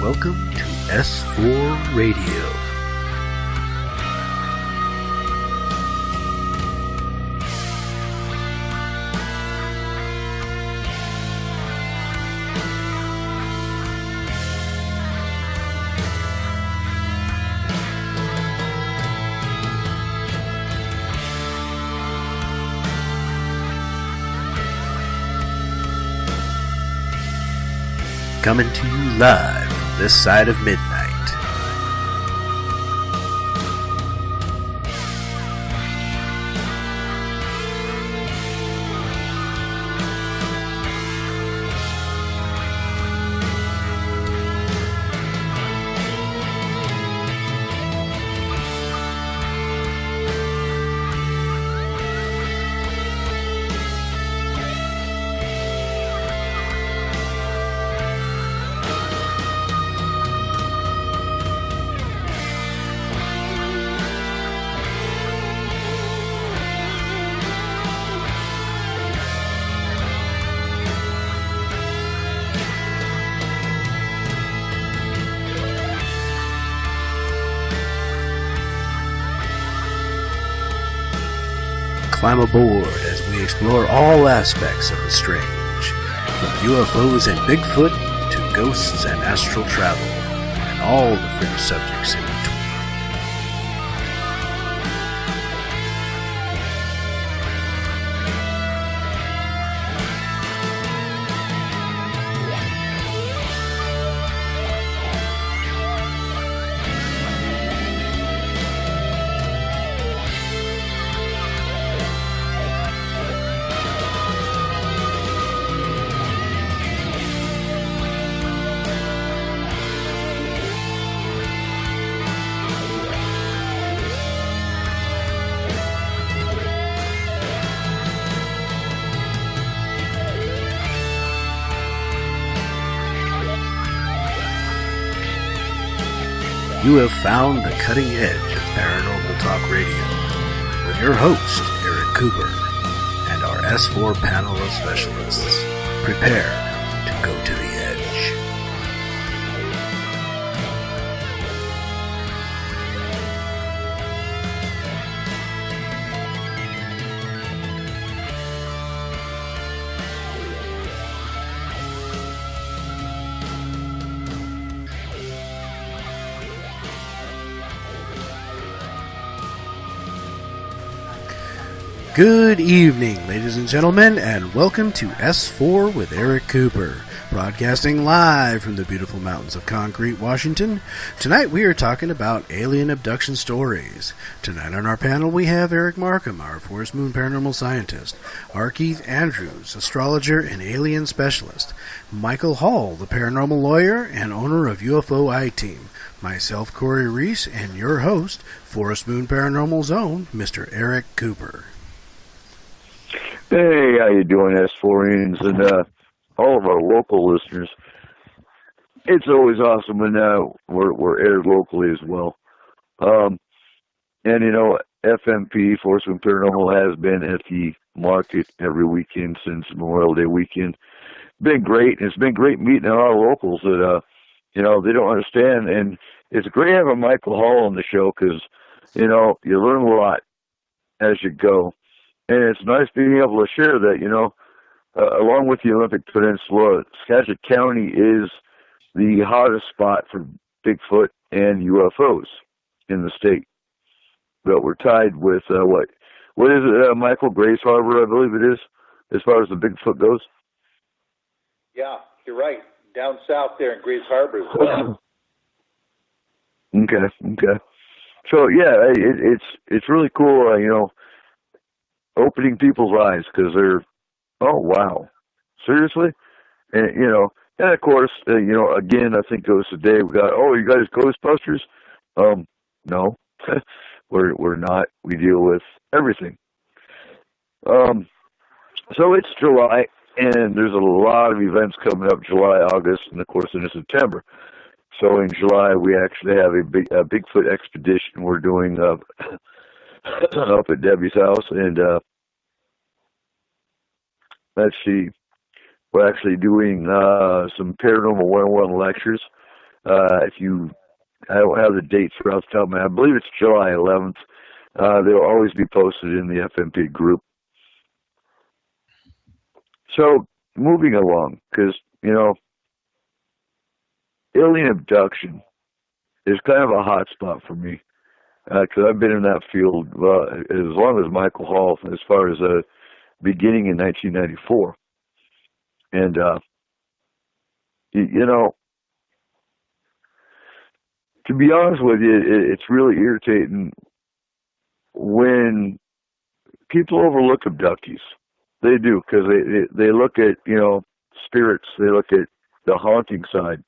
welcome to S4 Radio. Coming to you live from this side of midnight. Climb aboard as we explore all aspects of the strange, from UFOs and Bigfoot to ghosts and astral travel, and all the fringe subjects in between. You have found the cutting edge of paranormal talk radio with your host, Eric Cooper, and our S4 panel of specialists. Prepare to go to the edge. Good evening, ladies and gentlemen, and welcome to S4 with Eric Cooper, broadcasting live from the beautiful mountains of Concrete, Washington. Tonight we are talking about alien abduction stories. Tonight on our panel we have Eric Markham, our Forest Moon paranormal scientist, R. Keith Andrews, astrologer and alien specialist, Michael Hall, the paranormal lawyer and owner of UFO I-Team, myself, Corey Reese, and your host, Forest Moon Paranormal Zone, Mr. Eric Cooper. Hey, how you doing, S4ians, and all of our local listeners? It's always awesome when we're aired locally as well. And you know, FMP, Force Moon Paranormal, has been at the market every weekend since Memorial Day weekend. Been great, and it's been great meeting our locals that you know, they don't understand, and it's great having Michael Hall on the show because you know you learn a lot as you go. And it's nice being able to share that, you know, along with the Olympic Peninsula, Skagit County is the hottest spot for Bigfoot and UFOs in the state. But we're tied with, what is it, Michael? Grace Harbor, I believe it is, as far as the Bigfoot goes? Yeah, you're right. Down south there in Grace Harbor as well. Okay. So, yeah, it's really cool, you know, opening people's eyes because they're, oh, wow, seriously? And, you know, and of course, you know, again, I think it was today we got, oh, you guys Ghostbusters? No, we're not. We deal with everything. So it's July, and there's a lot of events coming up July, August, and of course into September. So in July, we actually have a Bigfoot expedition we're doing up at Debbie's house, and let's see, we're actually doing some Paranormal 101 lectures I don't have the dates right off the top of my head. I believe it's July 11th. They'll always be posted in the FMP group. So, moving along, because, alien abduction is kind of a hot spot for me. Because I've been in that field as long as Michael Hall, as far as beginning in 1994. And, to be honest with you, it's really irritating when people overlook abductees. They do, because they look at, spirits, they look at the haunting side.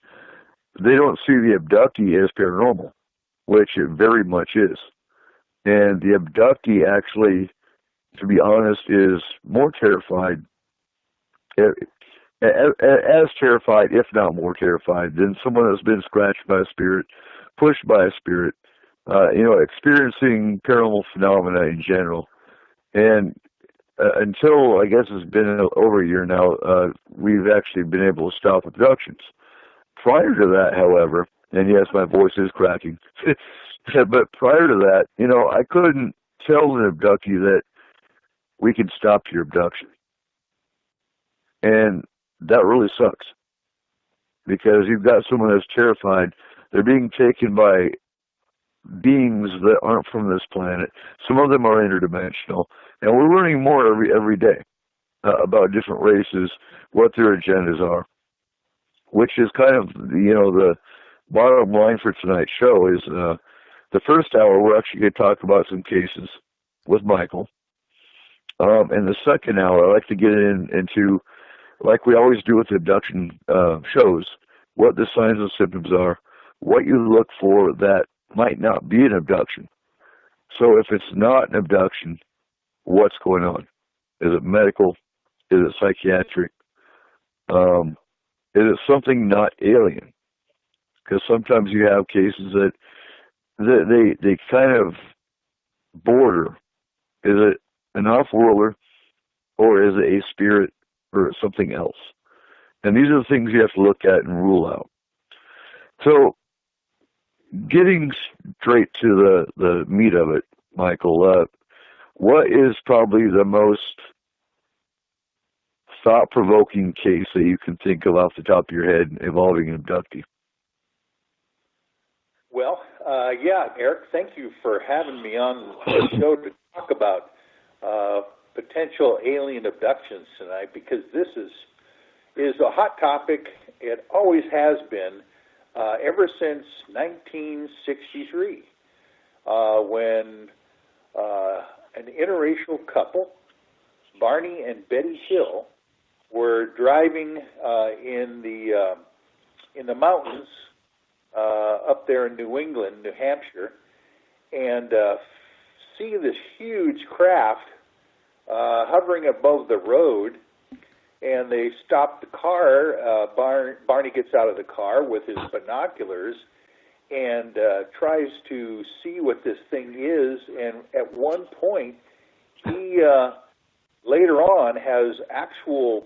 They don't see the abductee as paranormal, which it very much is. And the abductee actually, to be honest, is more terrified, as terrified, if not more terrified, than someone that's been scratched by a spirit, pushed by a spirit, experiencing paranormal phenomena in general. And until, I guess it's been over a year now, we've actually been able to stop abductions. Prior to that, however, and yes, my voice is cracking, but prior to that, I couldn't tell an abductee that we can stop your abduction. And that really sucks, because you've got someone that's terrified. They're being taken by beings that aren't from this planet. Some of them are interdimensional, and we're learning more every day about different races, what their agendas are, which is kind of the bottom line for tonight's show. Is the first hour we're actually going to talk about some cases with Michael, and the second hour I like to get into, like we always do with abduction shows, what the signs and symptoms are, what you look for that might not be an abduction. So if it's not an abduction, what's going on? Is it medical? Is it psychiatric? Is it something not alien? Because sometimes you have cases that they kind of border. Is it an off-worlder, or is it a spirit, or something else? And these are the things you have to look at and rule out. So, getting straight to the meat of it, Michael, what is probably the most thought-provoking case that you can think of off the top of your head involving an abductee? Well, Eric, thank you for having me on the show to talk about potential alien abductions tonight, because this is a hot topic. It always has been, ever since 1963, when an interracial couple, Barney and Betty Hill, were driving in the mountains up there in New England, New Hampshire, and see this huge craft hovering above the road. And they stop the car. Barney gets out of the car with his binoculars and tries to see what this thing is. And at one point, he later on has actual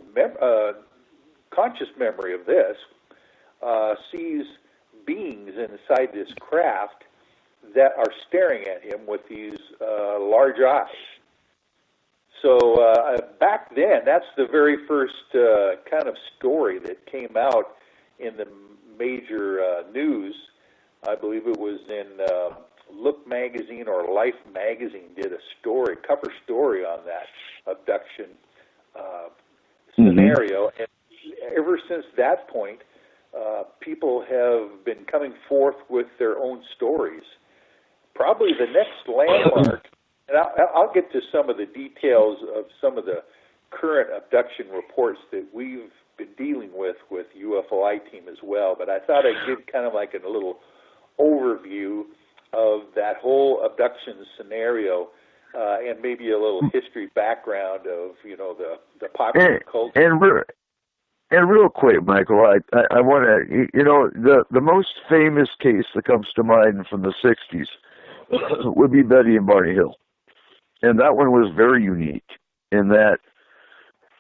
conscious memory of this, sees beings inside this craft that are staring at him with these large eyes. So back then, that's the very first kind of story that came out in the major news. I believe it was in Look magazine or Life magazine did a story, cover story on that abduction scenario. And ever since that point, people have been coming forth with their own stories. Probably the next landmark, and I'll get to some of the details of some of the current abduction reports that we've been dealing with UFOI team as well, but I thought I'd give kind of like a little overview of that whole abduction scenario, and maybe a little history background of, the popular culture. And real quick, Michael, I want to, the most famous case that comes to mind from the 60s would be Betty and Barney Hill. And that one was very unique in that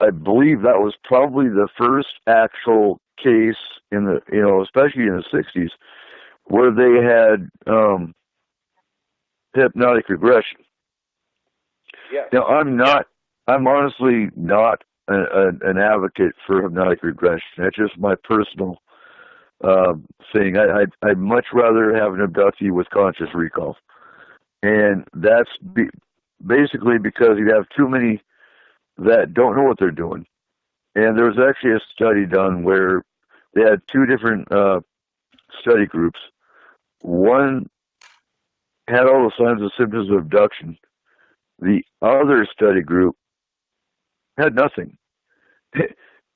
I believe that was probably the first actual case in the, especially in the 60s, where they had hypnotic regression. Yeah. Now, I'm honestly not an advocate for hypnotic regression. That's just my personal thing. I'd much rather have an abductee with conscious recall. And that's basically because you have too many that don't know what they're doing. And there was actually a study done where they had two different study groups. One had all the signs and symptoms of abduction. The other study group had nothing.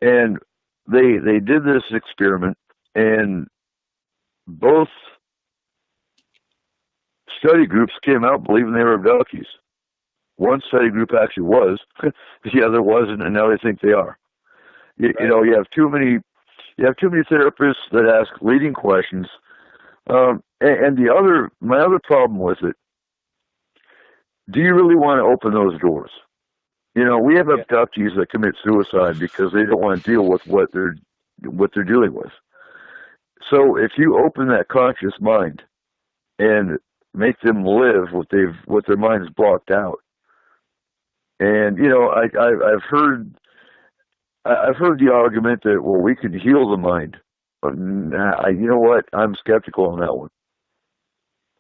And they did this experiment, and both study groups came out believing they were abductees. One study group actually was, the other wasn't, and now they think they are. You know, you have too many therapists that ask leading questions. And my other problem with it, do you really want to open those doors? You know, we have abductees that commit suicide because they don't want to deal with what they're dealing with. So if you open that conscious mind and make them live what their mind's blocked out, and I've heard the argument that, well, we can heal the mind, but you know what? I'm skeptical on that one.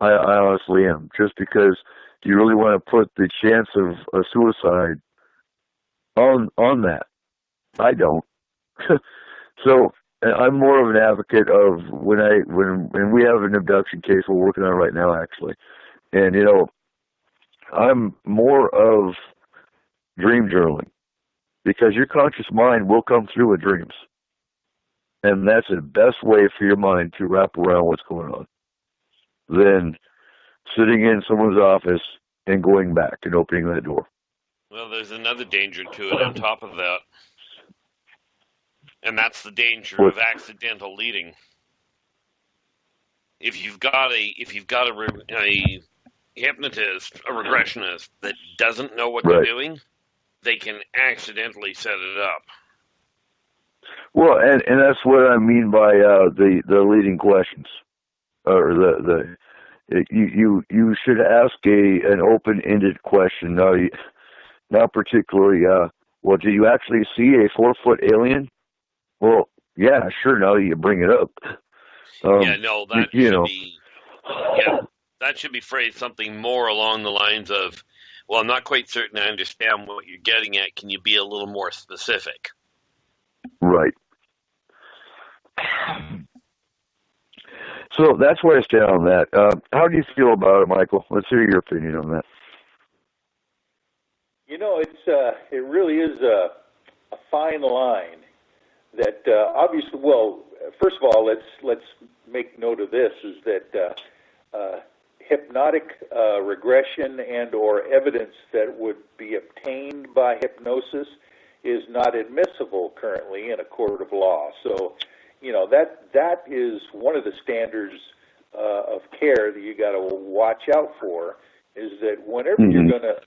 I honestly am, just because do you really want to put the chance of a suicide on that? I don't. So I'm more of an advocate of when we have an abduction case we're working on right now, actually, and I'm more of dream journaling, because your conscious mind will come through with dreams, and that's the best way for your mind to wrap around what's going on than sitting in someone's office and going back and opening that door. Well, there's another danger to it on top of that, and that's the danger of accidental leading. If you've got a hypnotist, a regressionist that doesn't know what they're doing, they can accidentally set it up. Well, and that's what I mean by the leading questions, or you should ask an open-ended question. Not particularly. Well, do you actually see a 4-foot alien? Well, yeah, sure. Now you bring it up. That should be phrased something more along the lines of, well, I'm not quite certain I understand what you're getting at. Can you be a little more specific? Right. So that's where I stand on that. How do you feel about it, Michael? Let's hear your opinion on that. It really is a fine line that obviously. Well, first of all, let's make note of this: is that hypnotic regression and or evidence that would be obtained by hypnosis is not admissible currently in a court of law. So, that is one of the standards of care that you got to watch out for, is that whenever you're going to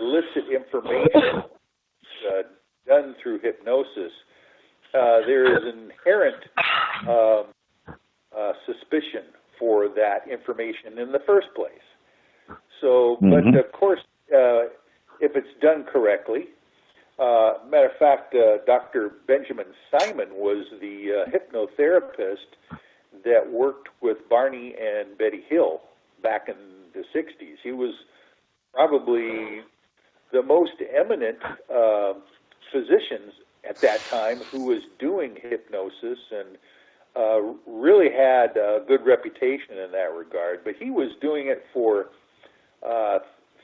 elicit information done through hypnosis, there is inherent suspicion for that information in the first place. So, but of course, if it's done correctly, matter of fact, Dr. Benjamin Simon was the hypnotherapist that worked with Barney and Betty Hill back in the 60s. He was probably the most eminent physicians at that time who was doing hypnosis, and really had a good reputation in that regard. But he was doing it for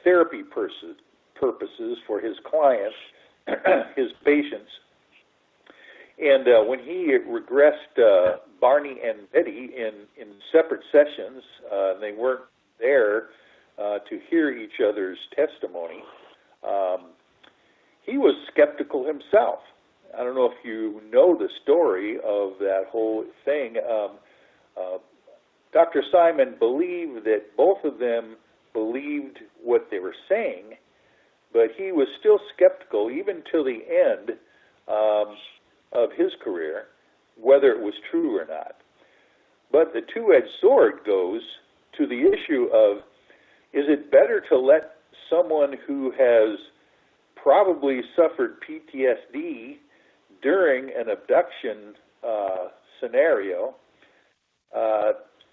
therapy purposes for his clients, his patients. And when he regressed Barney and Betty in separate sessions, they weren't there to hear each other's testimony, he was skeptical himself. I don't know if you know the story of that whole thing. Dr. Simon believed that both of them believed what they were saying, but he was still skeptical, even till the end of his career, whether it was true or not. But the two-edged sword goes to the issue of, is it better to let someone who has probably suffered PTSD during an abduction scenario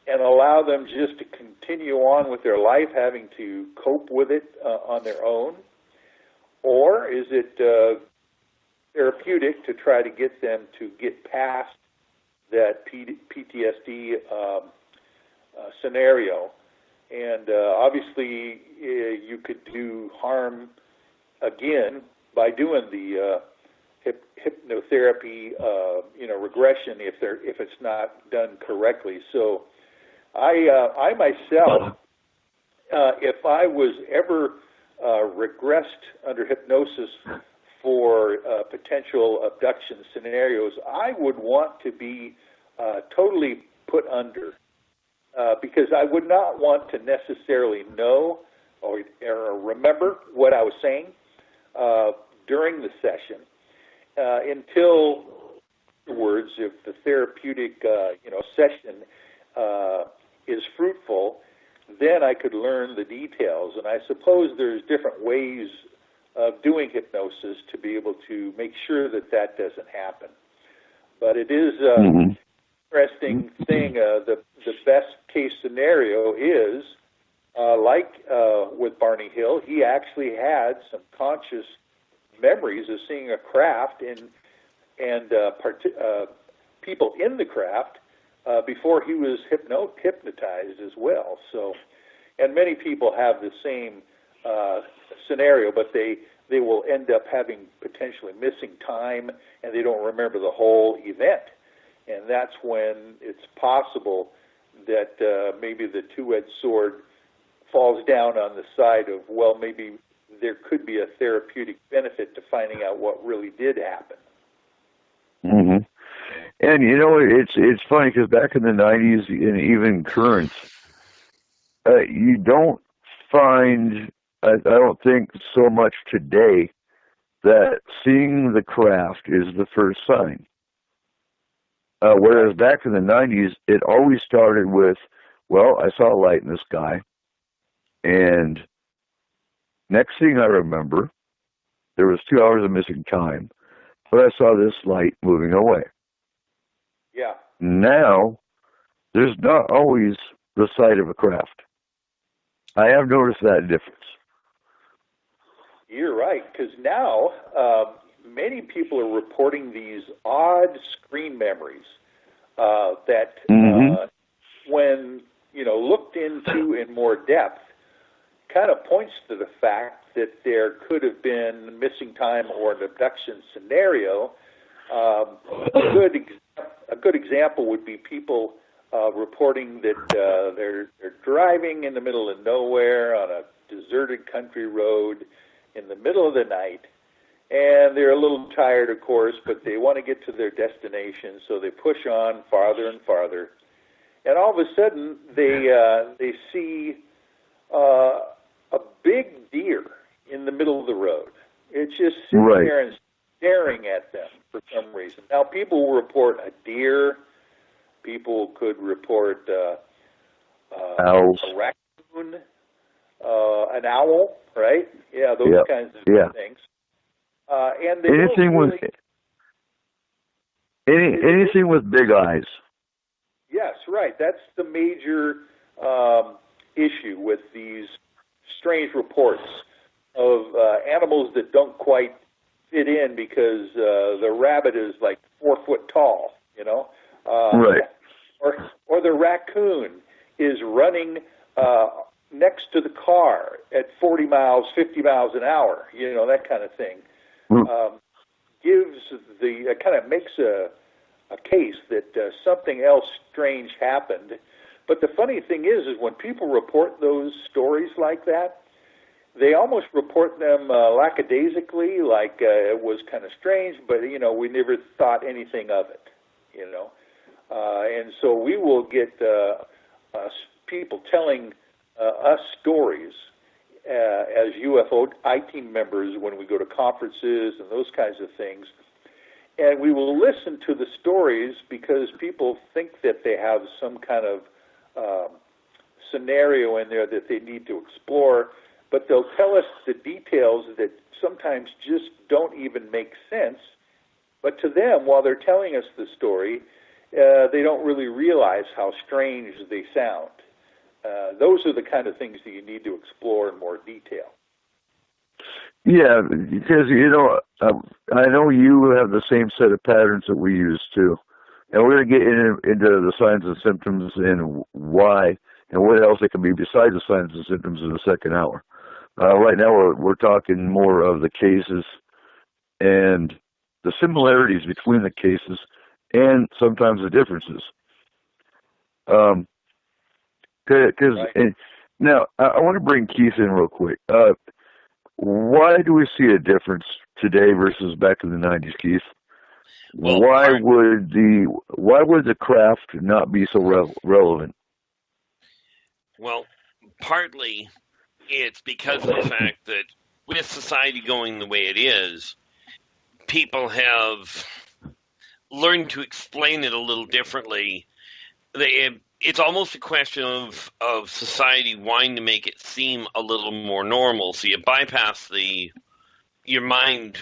and allow them just to continue on with their life, having to cope with it on their own? Or is it therapeutic to try to get them to get past that PTSD scenario? And obviously, you could do harm again by doing the hypnotherapy, regression if it's not done correctly. So, I myself, if I was ever regressed under hypnosis for potential abduction scenarios, I would want to be totally put under, because I would not want to necessarily know or remember what I was saying during the session until afterwards, if the therapeutic session is fruitful, then I could learn the details. And I suppose there's different ways of doing hypnosis to be able to make sure that that doesn't happen. But it is interesting thing. The best case scenario is with Barney Hill, he actually had some conscious memories of seeing a craft and people in the craft before he was hypnotized as well. So, and many people have the same scenario, but they will end up having potentially missing time, and they don't remember the whole event. And that's when it's possible that maybe the two-edged sword falls down on the side of, well, maybe there could be a therapeutic benefit to finding out what really did happen. Mm-hmm. And, it's funny because back in the 90s and even current, you don't find, I don't think so much today, that seeing the craft is the first sign. Whereas back in the 90s, it always started with, well, I saw a light in the sky, and next thing I remember, there was 2 hours of missing time, but I saw this light moving away. Yeah. Now, there's not always the sight of a craft. I have noticed that difference. You're right, because now many people are reporting these odd screen memories that when looked into in more depth, kind of points to the fact that there could have been missing time or an abduction scenario. A good example would be people reporting that they're driving in the middle of nowhere on a deserted country road in the middle of the night, and they're a little tired, of course, but they want to get to their destination, so they push on farther and farther, and all of a sudden they see a big deer in the middle of the road. It's just sitting there and staring at them for some reason. Now, people will report a deer. People could report a raccoon, an owl, right? Yeah, those kinds of things. And they anything with big eyes. Yes, right. That's the major issue with these strange reports of animals that don't quite fit in because the rabbit is like 4 foot tall, right. Or the raccoon is running next to the car at 40 miles, 50 miles an hour, that kind of thing. Kind of makes a case that something else strange happened. But the funny thing is when people report those stories like that, they almost report them lackadaisically, like it was kind of strange, but, we never thought anything of it, And so we will get people telling us stories as UFO I-team members when we go to conferences and those kinds of things. and we will listen to the stories because people think that they have some kind of scenario in there that they need to explore, but they'll tell us the details that sometimes just don't even make sense. But to them, while they're telling us the story, they don't really realize how strange they sound. Those are the kind of things that you need to explore in more detail. Yeah, because, I know you have the same set of patterns that we use too. And we're going to get into the signs and symptoms and why and what else it can be besides the signs and symptoms in the second hour. Right now we're talking more of the cases and the similarities between the cases and sometimes the differences. Now, I want to bring Keith in real quick. Why do we see a difference today versus back in the 90s, Keith? Well, why would the craft not be so relevant? Well, partly it's because of the fact that with society going the way it is, people have learned to explain it a little differently. It's almost a question of society wanting to make it seem a little more normal. So you bypass your mind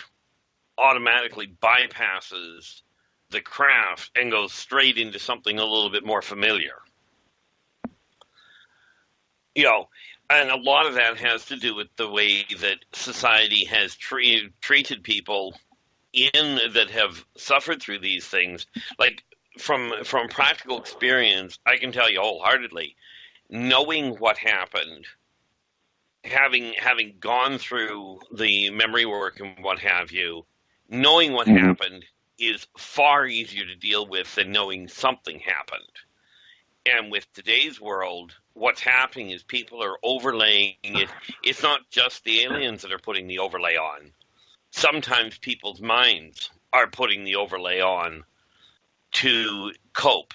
automatically bypasses the craft and goes straight into something a little bit more familiar. And a lot of that has to do with the way that society has treated people that have suffered through these things. Like, from practical experience, I can tell you wholeheartedly, knowing what happened, having gone through the memory work and what have you, knowing what happened is far easier to deal with than knowing something happened. And with today's world, what's happening is people are overlaying it. It's not just the aliens that are putting the overlay on. Sometimes people's minds are putting the overlay on to cope.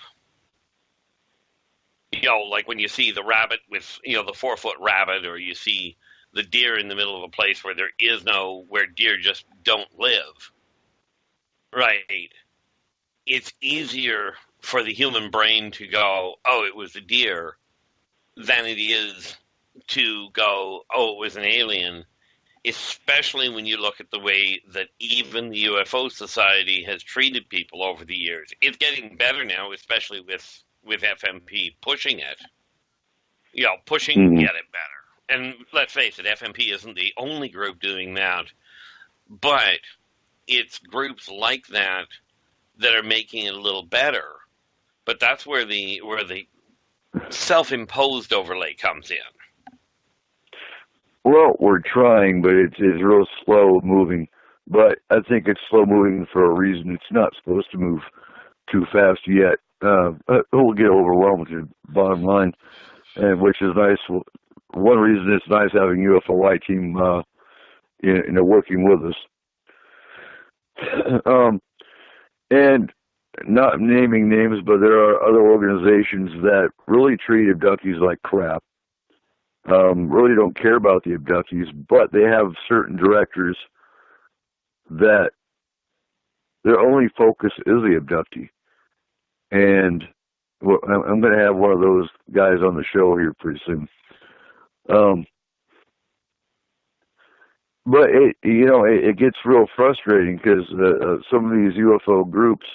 Like when you see the rabbit with, the 4-foot rabbit, or you see the deer in the middle of a place where where deer just don't live. Right. It's easier for the human brain to go, oh, it was a deer, than it is to go, oh, it was an alien, especially when you look at the way that even the UFO Society has treated people over the years. It's getting better now, especially with FMP pushing it. Pushing to get it better. And let's face it, FMP isn't the only group doing that, but it's groups like that are making it a little better. But that's where the self-imposed overlay comes in. Well, we're trying, but it's real slow moving. But I think it's slow moving for a reason. It's not supposed to move too fast yet. We'll get overwhelmed with the bottom line, and which is nice. One reason it's nice having UFOI team, working with us. And not naming names, but there are other organizations that really treat abductees like crap. Really don't care about the abductees, but they have certain directors that their only focus is the abductee. And I'm going to have one of those guys on the show here pretty soon. But it gets real frustrating because some of these UFO groups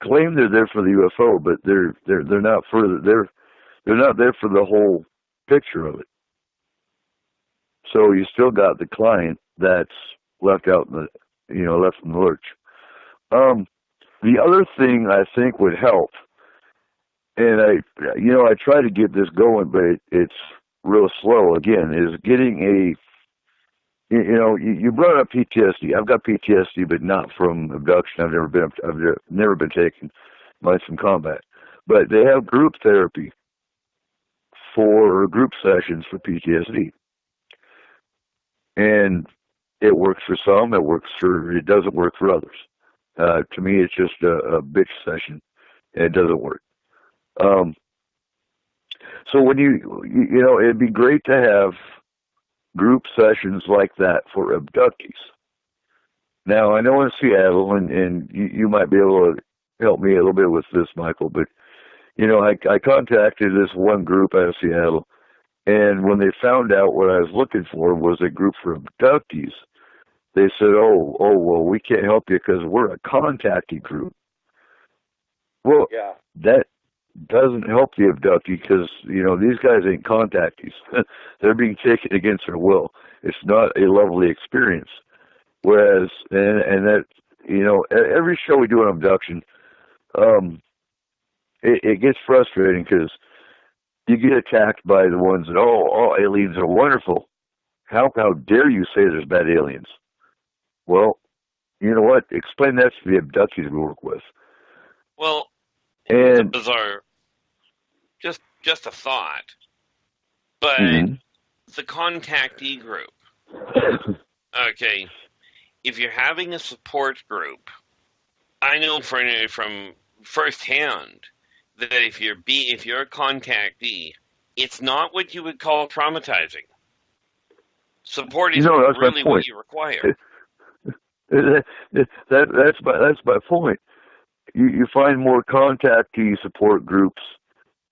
claim they're there for the UFO, but they're not they're not there for the whole picture of it. So you still got the client that's left out in left in the lurch. The other thing I think would help, and I try to get this going, but it's real slow again, is getting you brought up PTSD. I've got PTSD, but not from abduction. I've never been taken by some combat. But they have group therapy for group sessions for PTSD. And it works for some, it doesn't work for others. To me, it's just a bitch session, and it doesn't work. So when it'd be great to have group sessions like that for abductees. Now, I know in Seattle, and you might be able to help me a little bit with this, Michael, but, I contacted this one group out of Seattle, and when they found out what I was looking for was a group for abductees, they said, well, we can't help you because we're a contactee group. Well, Yeah. that doesn't help the abductee because, these guys ain't contactees. They're being taken against their will. It's not a lovely experience. Whereas, and that, every show we do on abduction, it gets frustrating because you get attacked by the ones that, all aliens are wonderful. How dare you say there's bad aliens? Well, you know what? Explain that to the abductees we work with. Well, and it's a bizarre, just a thought, but the contactee group. Okay, if you're having a support group, I know from firsthand that if you're a contactee, it's not what you would call traumatizing. Support is really what you require. That's my point. You find more contactee support groups,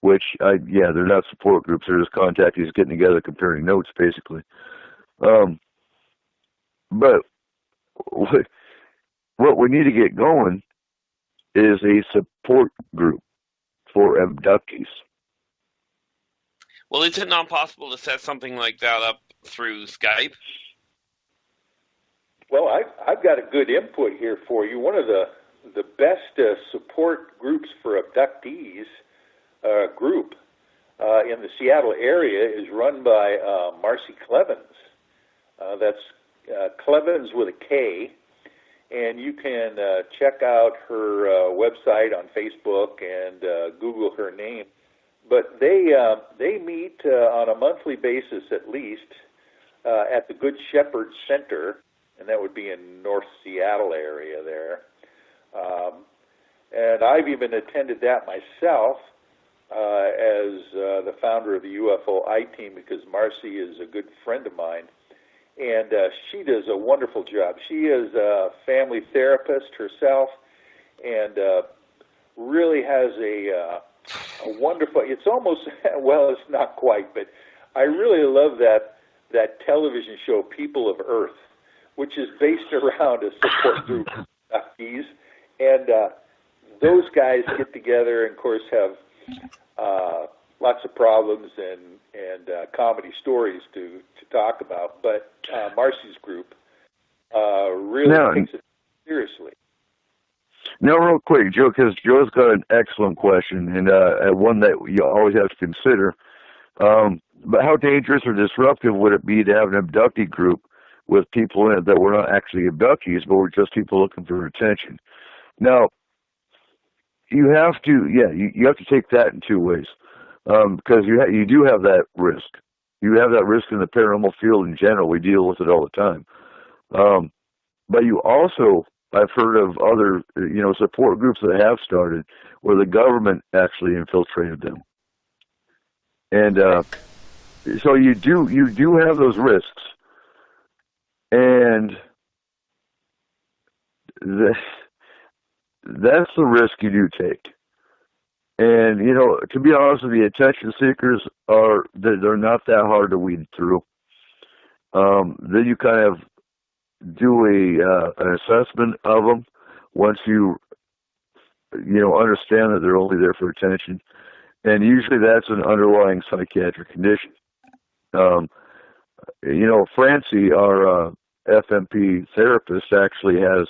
which they're not support groups. They're just contactees getting together, comparing notes, basically. But what we need to get going is a support group for abductees. Well, is it not possible to set something like that up through Skype? Well, I've got a good input here for you. One of the best support groups for abductees group in the Seattle area is run by Marcy Clevens. That's Clevens with a K, and you can check out her website on Facebook and Google her name. But they meet on a monthly basis at least at the Good Shepherd Center, and that would be in North Seattle area there. And I've even attended that myself as the founder of the UFO I-Team because Marcy is a good friend of mine. And she does a wonderful job. She is a family therapist herself and really has a wonderful, it's almost, well, it's not quite, but I really love that television show, People of Earth, which is based around a support group of abductees. And those guys get together and, of course, have lots of problems and comedy stories to talk about. But Marcy's group really takes it seriously. Now, real quick, Joe, because Joe's got an excellent question and one that you always have to consider. But how dangerous or disruptive would it be to have an abductee group with people in it that were not actually abductees, but were just people looking for attention? Now, you have to, you have to take that in two ways, because you do have that risk. You have that risk in the paranormal field in general. We deal with it all the time. But you also, I've heard of other, support groups that have started where the government actually infiltrated them. And so you do have those risks. And that's the risk you do take. And, to be honest with you, attention seekers they're not that hard to weed through. Then you kind of do an assessment of them once you understand that they're only there for attention. And usually that's an underlying psychiatric condition. Francie, our FMP therapist, actually has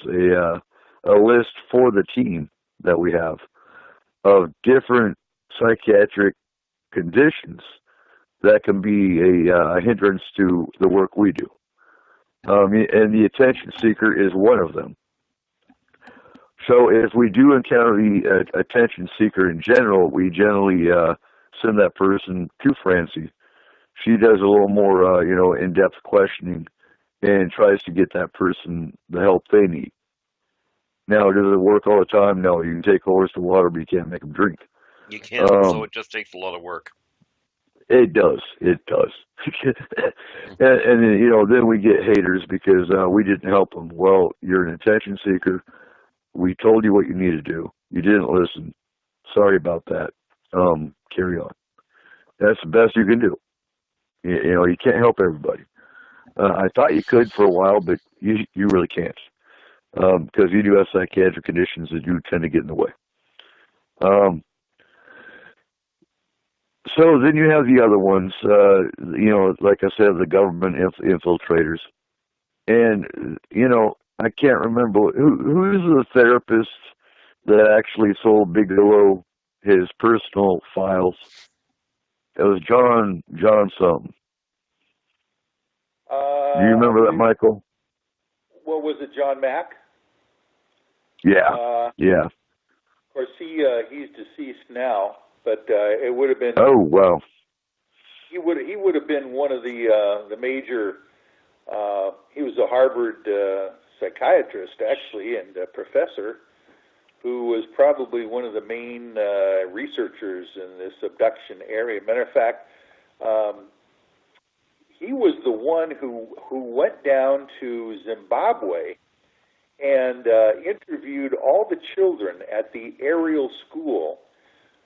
a list for the team that we have of different psychiatric conditions that can be a hindrance to the work we do. And the attention seeker is one of them. So if we do encounter the attention seeker in general, we generally send that person to Francie. She does a little more, in-depth questioning and tries to get that person the help they need. Now, does it work all the time? No, you can take a horse to water, but you can't make them drink. You can't, so it just takes a lot of work. It does. It does. and you know, then we get haters because we didn't help them. Well, you're an attention seeker. We told you what you need to do. You didn't listen. Sorry about that. Carry on. That's the best you can do. You know, you can't help everybody. I thought you could for a while, but you really can't, because you do have psychiatric conditions that do tend to get in the way. So then you have the other ones, you know, like I said, the government infiltrators. And, you know, I can't remember, who's the therapist that actually sold Bigelow his personal files? It was John something. Do you remember that, Michael? What was it, John Mack? Yeah, yeah. Of course, he's deceased now, but it would have been. Oh wow. He would have been one of the major. He was a Harvard psychiatrist actually, and a professor, who was probably one of the main researchers in this abduction area. Matter of fact, he was the one who went down to Zimbabwe and interviewed all the children at the aerial school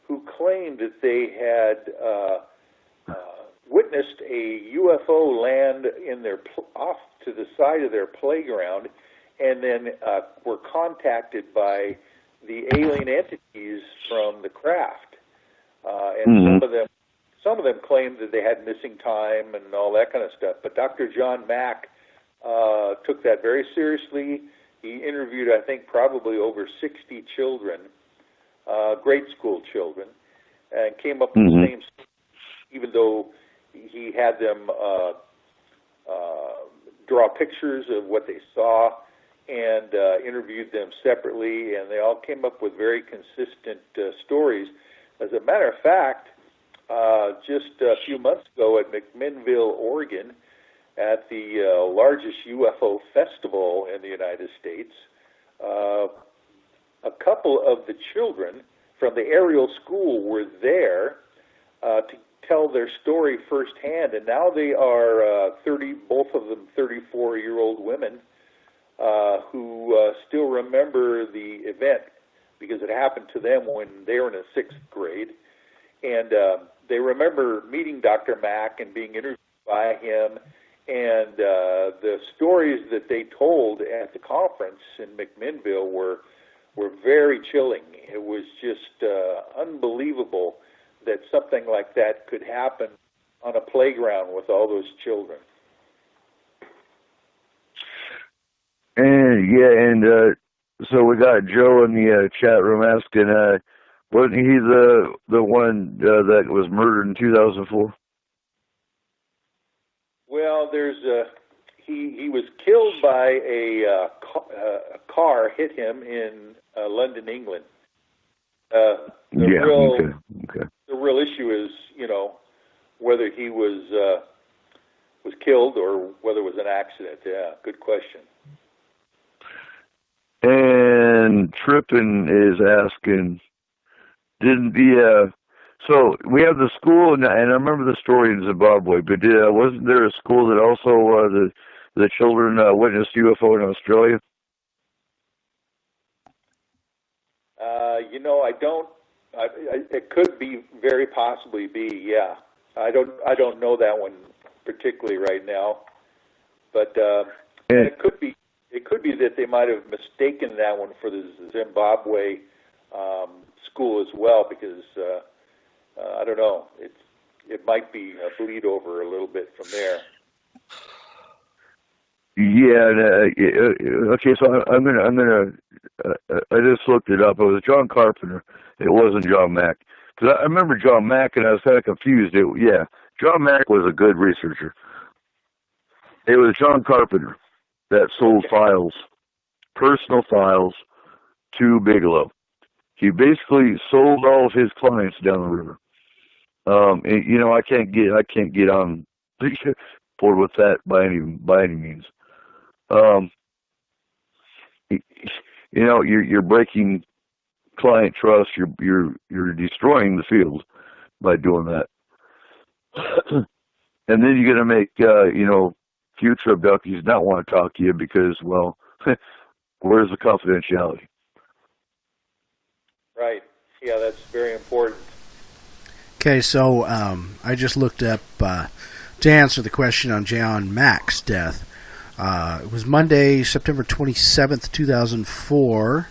who claimed that they had witnessed a UFO land in their off to the side of their playground, and then were contacted by the alien entities from the craft, and some of them claimed that they had missing time and all that kind of stuff. But Dr. John Mack took that very seriously. He interviewed, I think, probably over 60 children, grade school children, and came up with the same story, even though he had them draw pictures of what they saw and interviewed them separately, and they all came up with very consistent stories. As a matter of fact, just a few months ago at McMinnville, Oregon, at the largest UFO festival in the United States, a couple of the children from the aerial school were there to tell their story firsthand, and now they are both of them 34-year-old women who still remember the event because it happened to them when they were in the 6th grade, and they remember meeting Dr. Mack and being interviewed by him, and the stories that they told at the conference in McMinnville were very chilling. It was just unbelievable that something like that could happen on a playground with all those children. And so we got Joe in the chat room asking, wasn't he the one that was murdered in 2004? Well, he was killed by a car hit him in London, England. The real issue is, you know, whether he was killed or whether it was an accident. Yeah, good question. And Trippin is asking, didn't the so we have the school, and I remember the story in Zimbabwe, but wasn't there a school that also the children witnessed UFO in Australia? You know, I don't. It could be very possibly be. Yeah, I don't know that one particularly right now, but it could be. It could be that they might have mistaken that one for the Zimbabwe school as well, because I don't know. It might be a bleed over a little bit from there. Yeah. Okay. So I'm gonna. I just looked it up. It was John Carpenter. It wasn't John Mack, because I remember John Mack, and I was kind of confused. John Mack was a good researcher. It was John Carpenter that sold files, personal files, to Bigelow. He basically sold all of his clients down the river. And, you know, I can't get on board with that by any means. You know, you're breaking client trust. You're destroying the field by doing that. and then you're going to make, future abductees not want to talk to you because, well, where's the confidentiality? Right. Yeah, that's very important. Okay, so I just looked up to answer the question on John Mack's death. It was Monday, September 27th, 2004.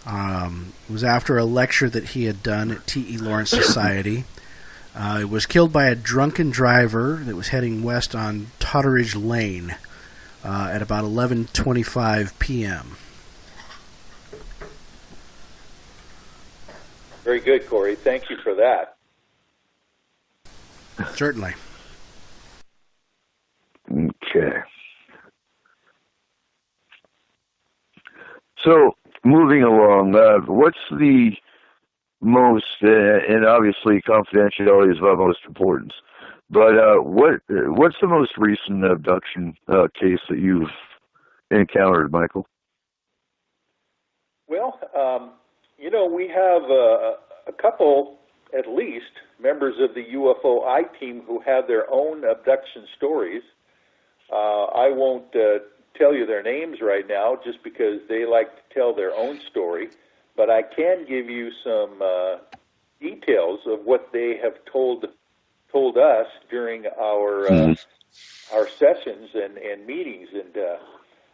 It was after a lecture that he had done at T.E. Lawrence Society. It was killed by a drunken driver that was heading west on Totteridge Lane at about 11:25 p.m. Very good, Corey. Thank you for that. Certainly. Okay. So, moving along, what's the most, and obviously confidentiality is of utmost importance, but what's the most recent abduction case that you've encountered, Michael? Well, we have a couple, at least, members of the UFO I team who have their own abduction stories. I won't tell you their names right now just because they like to tell their own story, but I can give you some details of what they have told us during our sessions and meetings. And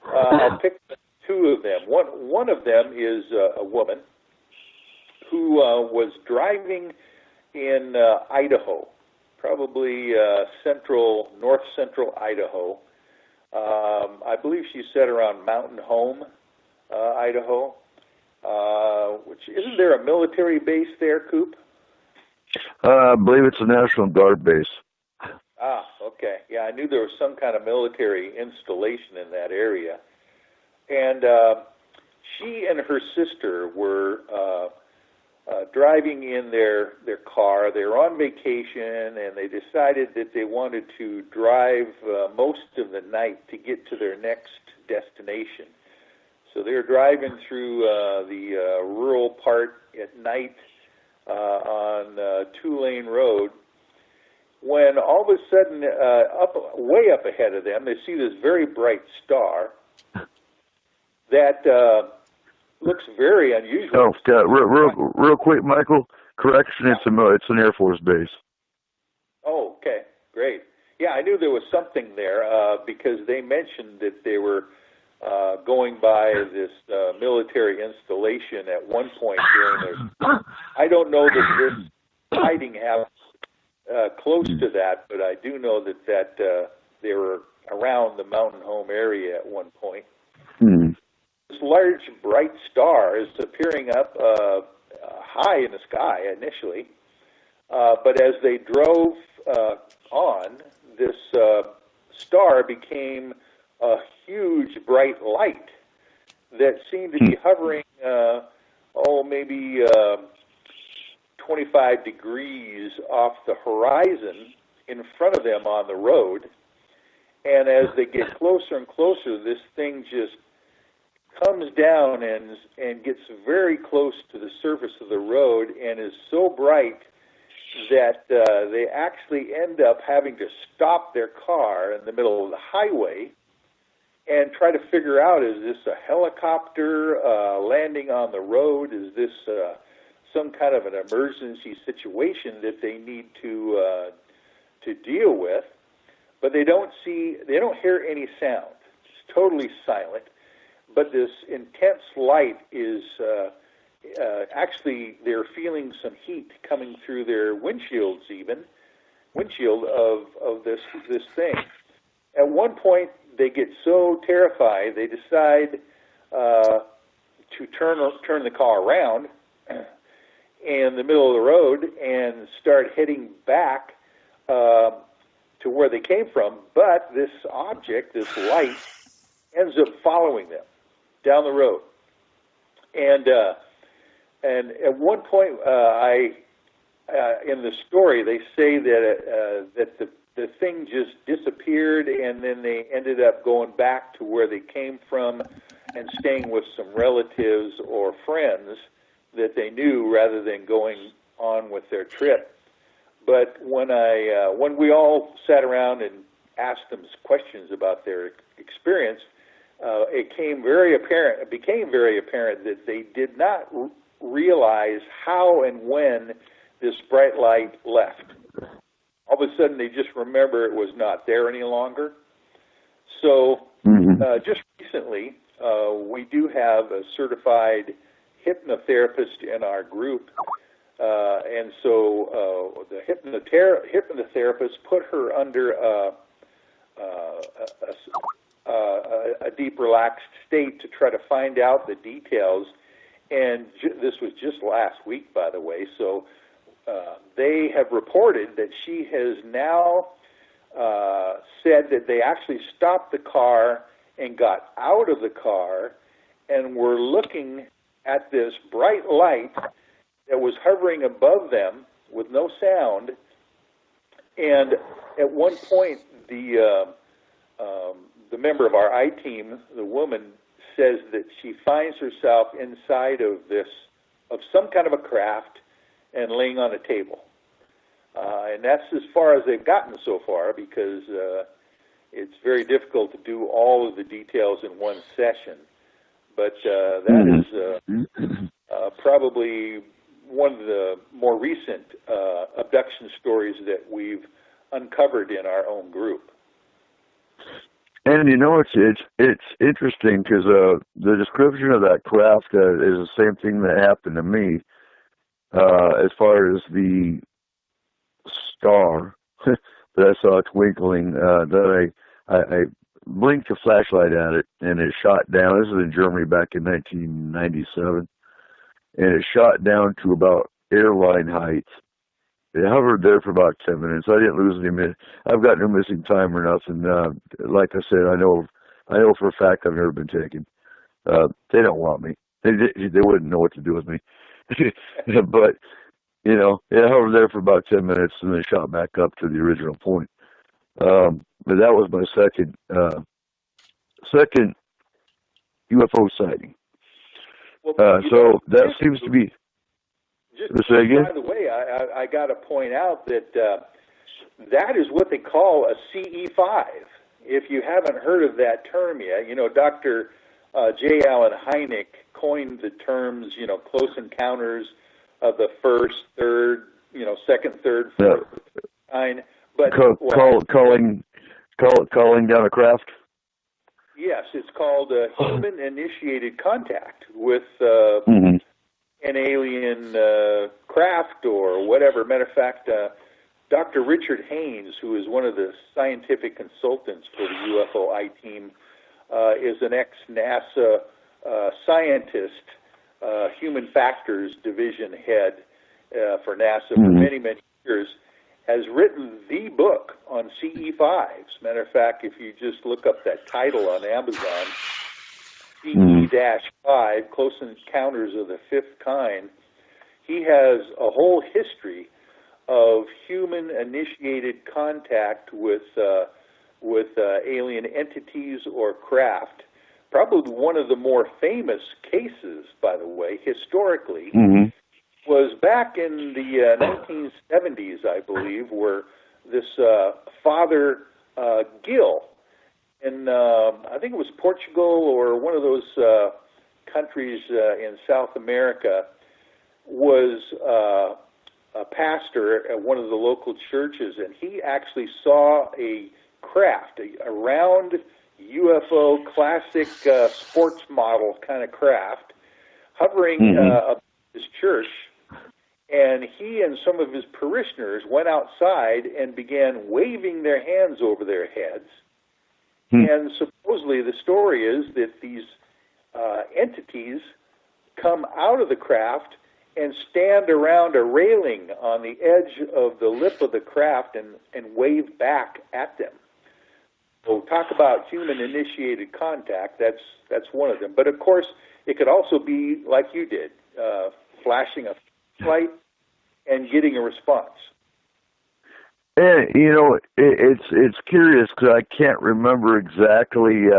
I'll pick two of them. One of them is a woman who was driving in Idaho, probably north central Idaho. I believe she said around Mountain Home, Idaho. Which isn't there a military base there, Coop? I believe it's a National Guard base. Ah, okay. Yeah, I knew there was some kind of military installation in that area. And she and her sister were driving in their car. They were on vacation, and they decided that they wanted to drive most of the night to get to their next destination. So they were driving through the rural part at night on two-lane road, when all of a sudden, way up ahead of them, they see this very bright star that looks very unusual. Oh, real quick, Michael. Correction, it's an Air Force base. Oh, okay, great. Yeah, I knew there was something there because they mentioned that they were going by this military installation at one point during their... I don't know that this sighting happened close to that, but I do know that they were around the Mountain Home area at one point. This large, bright star is appearing up high in the sky initially, but as they drove on, this star became a huge bright light that seemed to be hovering, maybe 25 degrees off the horizon in front of them on the road. And as they get closer and closer, this thing just comes down and gets very close to the surface of the road and is so bright that they actually end up having to stop their car in the middle of the highway and try to figure out, is this a helicopter landing on the road? Is this some kind of an emergency situation that they need to deal with? But they don't hear any sound. It's totally silent. But this intense light is actually, they're feeling some heat coming through their windshield of this thing. At one point, they get so terrified, they decide to turn the car around in the middle of the road and start heading back to where they came from. But this object, this light, ends up following them down the road. And at one point, in the story, they say that the thing just disappeared, and then they ended up going back to where they came from and staying with some relatives or friends that they knew rather than going on with their trip. But when we all sat around and asked them questions about their experience, it became very apparent that they did not realize how and when this bright light left. All of a sudden, they just remember it was not there any longer. So just recently, we do have a certified hypnotherapist in our group, and so the hypnotherapist put her under a deep relaxed state to try to find out the details. And this was just last week, by the way, so they have reported that she has now said that they actually stopped the car and got out of the car and were looking at this bright light that was hovering above them with no sound. And at one point, the member of our I-team, the woman, says that she finds herself inside of some kind of a craft and laying on a table. And that's as far as they've gotten so far, because it's very difficult to do all of the details in one session. But that is probably one of the more recent abduction stories that we've uncovered in our own group. And it's interesting because the description of that craft is the same thing that happened to me. As far as the star that I saw twinkling, that I blinked a flashlight at it and it shot down. This is in Germany back in 1997, and it shot down to about airline height. It hovered there for about 10 minutes. I didn't lose any minutes. I've got no missing time or nothing. Like I said, I know for a fact I've never been taken. They don't want me. They wouldn't know what to do with me. But it hovered there for about 10 minutes and then shot back up to the original point. But that was my second UFO sighting. Well, so that seems to be. Say again? By the way, I got to point out that that is what they call a CE5. If you haven't heard of that term yet, Dr. J. Allen Hynek coined the terms, close encounters of the first, third, second, third, fourth kind. But calling down a craft. Yes, it's called human-initiated contact with an alien craft or whatever. Matter of fact, Dr. Richard Haynes, who is one of the scientific consultants for the UFO I-team, is an ex-NASA scientist, human factors division head for NASA for many, many years, has written the book on CE5s. Matter of fact, if you just look up that title on Amazon, CE-5, Close Encounters of the Fifth Kind, he has a whole history of human-initiated contact with alien entities or craft. Probably one of the more famous cases, by the way, historically, was back in the 1970s, I believe, where this Father Gill, in I think it was Portugal or one of those countries in South America, was a pastor at one of the local churches, and he actually saw a craft, a round UFO classic sports model kind of craft, hovering above his church. And he and some of his parishioners went outside and began waving their hands over their heads. And supposedly the story is that these entities come out of the craft and stand around a railing on the edge of the lip of the craft and wave back at them. So talk about human-initiated contact, that's one of them. But of course, it could also be like you did, flashing a light and getting a response. And it's curious because I can't remember exactly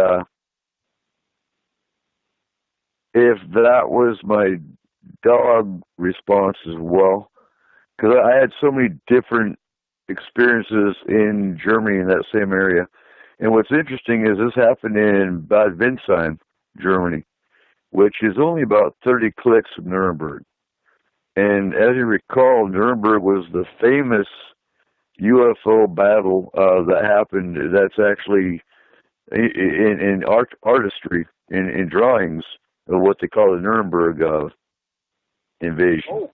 if that was my dog response as well. because I had so many different experiences in Germany in that same area. And what's interesting is this happened in Bad Windsheim, Germany, which is only about 30 clicks from Nuremberg. And as you recall, Nuremberg was the famous UFO battle that happened. That's actually in artistry, in drawings of what they call the Nuremberg invasion. Oh,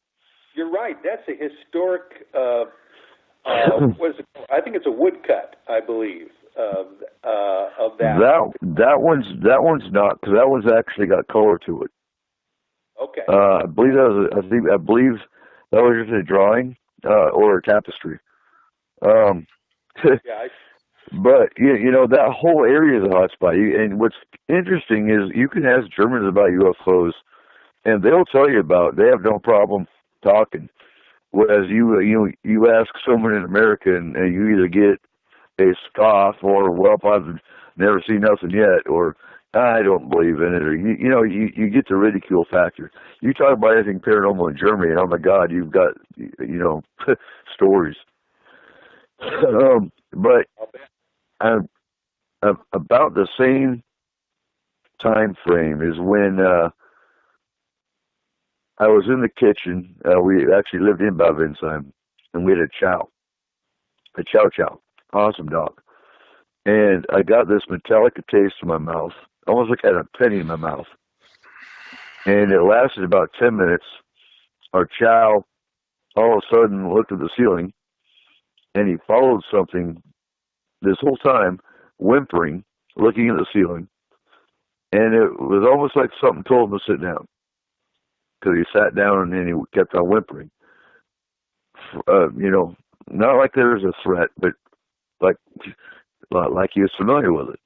you're right. That's a historic. What is it? I think it's a woodcut, I believe, of that. That one's not, because that one's actually got color to it. Okay. I believe that was just a drawing or a tapestry. Yeah. But you know, that whole area is a hotspot. And what's interesting is you can ask Germans about UFOs, and they'll tell you about it. They have no problem talking. Whereas you ask someone in America, and you either get a scoff or, well, I've never seen nothing yet, or I don't believe in it, or you get the ridicule factor. You talk about anything paranormal in Germany, and oh my God, you've got stories. But about the same time frame is when I was in the kitchen. We actually lived in Bad Windsheim, and we had a chow, awesome dog. And I got this metallic taste in my mouth, almost like I had a penny in my mouth. And it lasted about 10 minutes. Our chow all of a sudden looked at the ceiling, and he followed something this whole time, whimpering, looking at the ceiling. And it was almost like something told him to sit down, because he sat down and then he kept on whimpering. Not like there was a threat, but like he was familiar with it.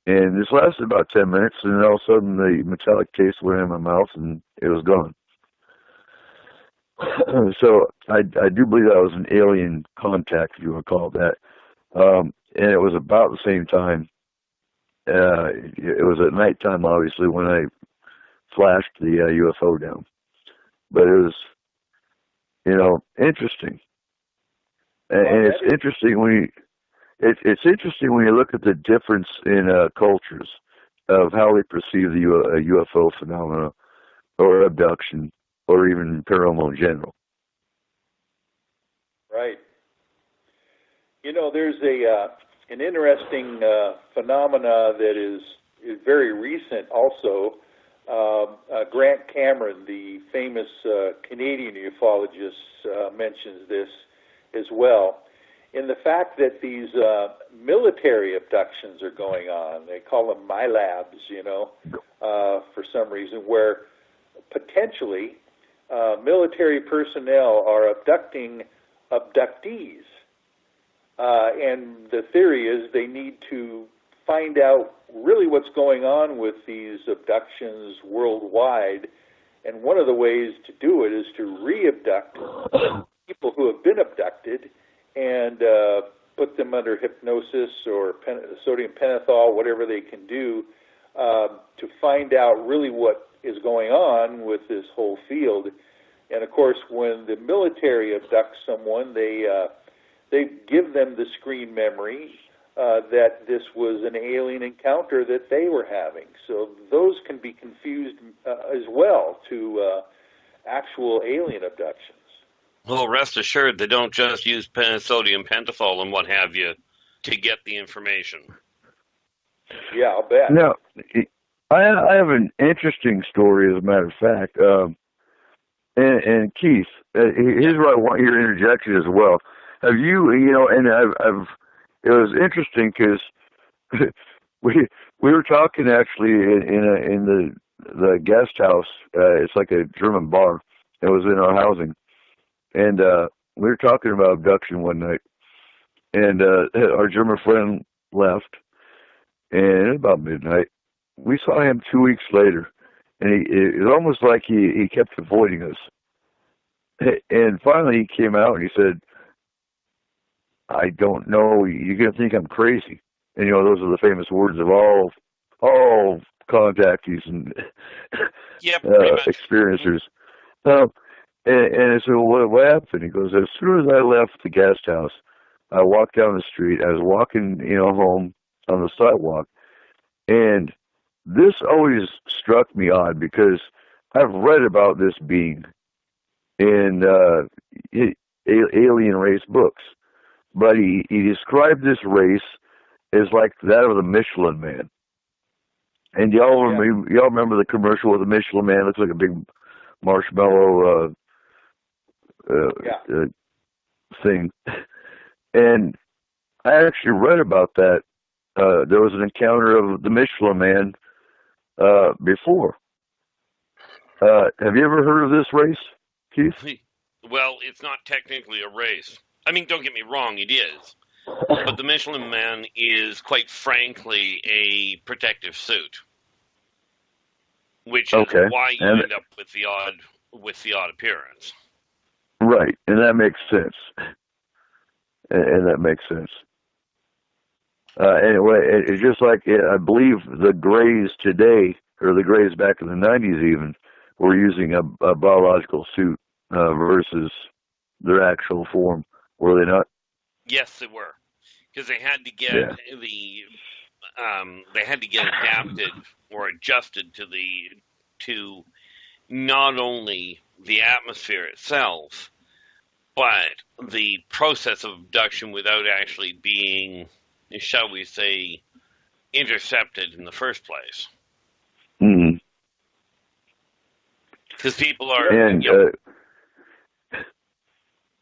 And this lasted about 10 minutes, and then all of a sudden the metallic taste went in my mouth, and it was gone. So I do believe that was an alien contact, if you want to call it that. And it was about the same time. It was at nighttime, obviously, when I flashed the UFO down. But it was, interesting. And it's interesting it's interesting when you look at the difference in cultures of how they perceive the UFO phenomena, or abduction, or even paranormal in general. Right. There's an interesting phenomena that is very recent also. Grant Cameron, the famous Canadian ufologist, mentions this as well, in the fact that these military abductions are going on. They call them MILABs, for some reason, where potentially military personnel are abducting abductees. And the theory is they need to find out really what's going on with these abductions worldwide. And one of the ways to do it is to re-abduct people who have been abducted and put them under hypnosis or sodium pentothal, whatever they can do, to find out really what is going on with this whole field. And of course, when the military abducts someone, they give them the screen memory that this was an alien encounter that they were having. So those can be confused as well to actual alien abductions. Well, rest assured, they don't just use sodium pentothal and what have you to get the information. Yeah, I'll bet. Now, I have an interesting story, as a matter of fact. And Keith, here's where I want your interjection as well. Have you, and it was interesting because we were talking actually in the guest house. It's like a German bar. It was in our housing. And we were talking about abduction one night, and our German friend left, and about midnight, we saw him 2 weeks later, and it was almost like he kept avoiding us. And finally he came out and he said, "I don't know, you're going to think I'm crazy." And those are the famous words of all contactees and yep, experiencers. And I said, well, what happened? He goes, as soon as I left the guest house, I walked down the street. I was walking, home on the sidewalk. And this always struck me odd because I've read about this being in alien race books. But he described this race as like that of the Michelin Man. And y'all remember the commercial with the Michelin Man? It looks like a big marshmallow thing. And I actually read about that. There was an encounter of the Michelin Man before. Have you ever heard of this race, Keith? Well, it's not technically a race. I mean, don't get me wrong, it is. But the Michelin Man is, quite frankly, a protective suit, which is why you end up with the odd appearance. Right, and that makes sense. And that makes sense. Anyway, it's just like I believe the Greys today, or the Greys back in the 90s even, were using a biological suit versus their actual form. Were they not? Yes, they were, because they had to get they had to get adapted or adjusted to not only the atmosphere itself, but the process of abduction without actually being, shall we say, intercepted in the first place. Mm-hmm. Because people are,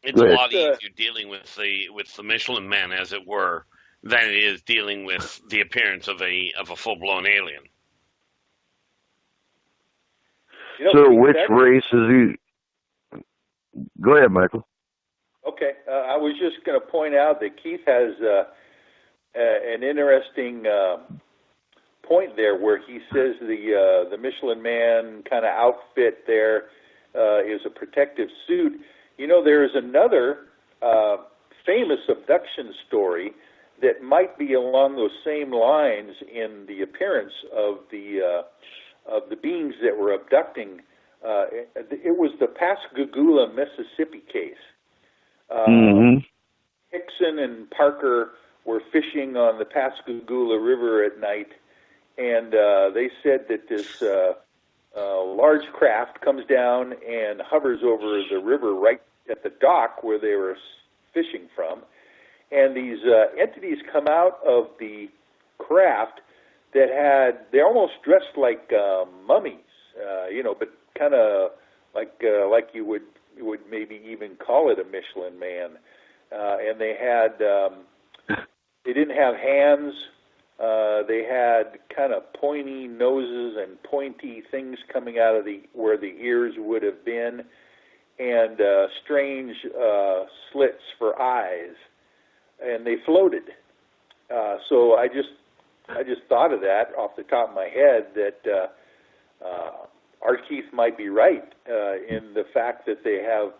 it's a lot easier dealing with the Michelin Man, as it were, than it is dealing with the appearance of a full-blown alien. So, which race is he? Go ahead, Michael. Okay, I was just going to point out that Keith has an interesting point there, where he says the Michelin Man kind of outfit there is a protective suit. There is another famous abduction story that might be along those same lines in the appearance of the beings that were abducting. It was the Pascagoula, Mississippi case. Hickson and Parker were fishing on the Pascagoula River at night, and they said that this large craft comes down and hovers over the river right at the dock where they were fishing from, and these entities come out of the craft that they're almost dressed like mummies, but kind of like you would maybe even call it a Michelin Man, and they didn't have hands. They had kind of pointy noses and pointy things coming out of where the ears would have been, and strange slits for eyes, and they floated. So I just thought of that off the top of my head, that our Keith might be right in the fact that they have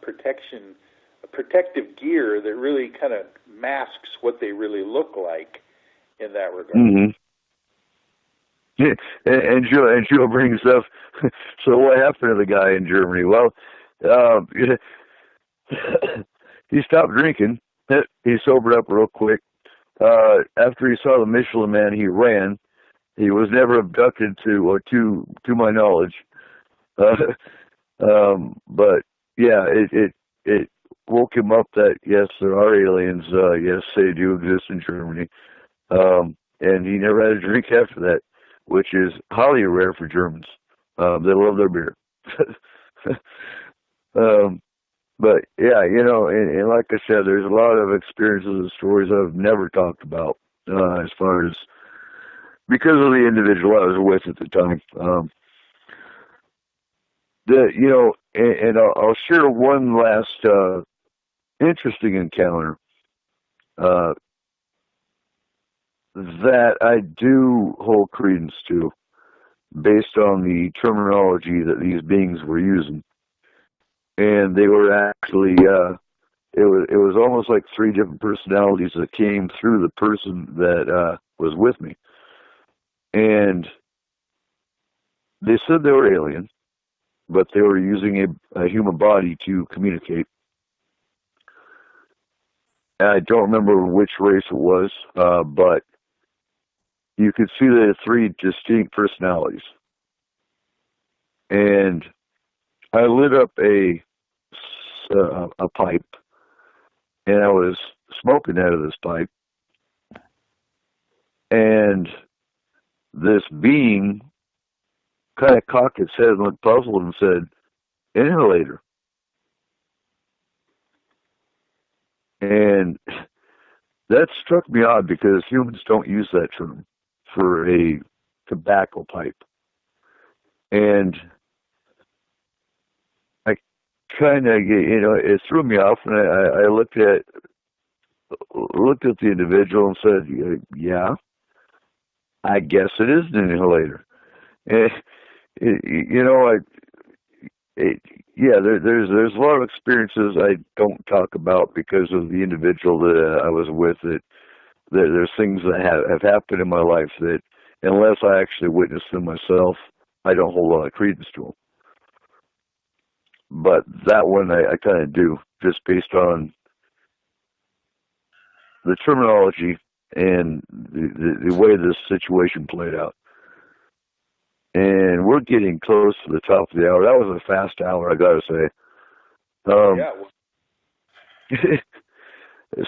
protective gear that really kind of masks what they really look like in that regard. Mm-hmm. Yeah, and Joe brings up, so what happened to the guy in Germany? Well, he stopped drinking. He sobered up real quick. After he saw the Michelin Man, he ran. He was never abducted, to my knowledge. But yeah, it woke him up that yes, there are aliens. Yes, they do exist in Germany. And he never had a drink after that, which is highly rare for Germans. They love their beer. But yeah, and like I said, there's a lot of experiences and stories I've never talked about, as far as, because of the individual I was with at the time. And I'll share one last interesting encounter that I do hold credence to, based on the terminology that these beings were using. And they were actually, it was almost like three different personalities that came through the person that was with me. And they said they were alien. but they were using a human body to communicate. And I don't remember which race it was, but you could see they had three distinct personalities. And I lit up a pipe, and I was smoking out of this pipe. And this being kind of cocked its head and looked puzzled and said, "Inhalator." And that struck me odd because humans don't use that term for a tobacco pipe. And I kind of, it threw me off, and I looked at the individual and said, "Yeah, I guess it is an inhalator." And, there's a lot of experiences I don't talk about because of the individual that I was with. There's things that have happened in my life that, unless I actually witnessed them myself, I don't hold a lot of credence to them. But that one I kind of do, just based on the terminology and the way this situation played out. And we're getting close to the top of the hour. That was a fast hour, I gotta say.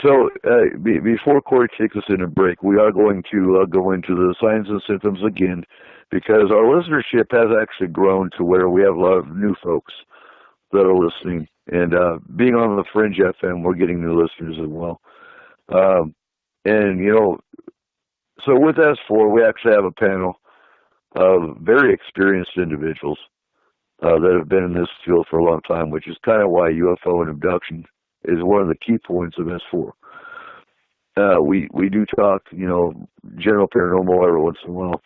So before Corey takes us in a break, we are going to go into the signs and symptoms again, because our listenership has actually grown to where we have a lot of new folks that are listening. And being on the Fringe FM, we're getting new listeners as well. So with S4, we actually have a panel of very experienced individuals that have been in this field for a long time, which is kind of why UFO and abduction is one of the key points of S4. We do talk, general paranormal every once in a while,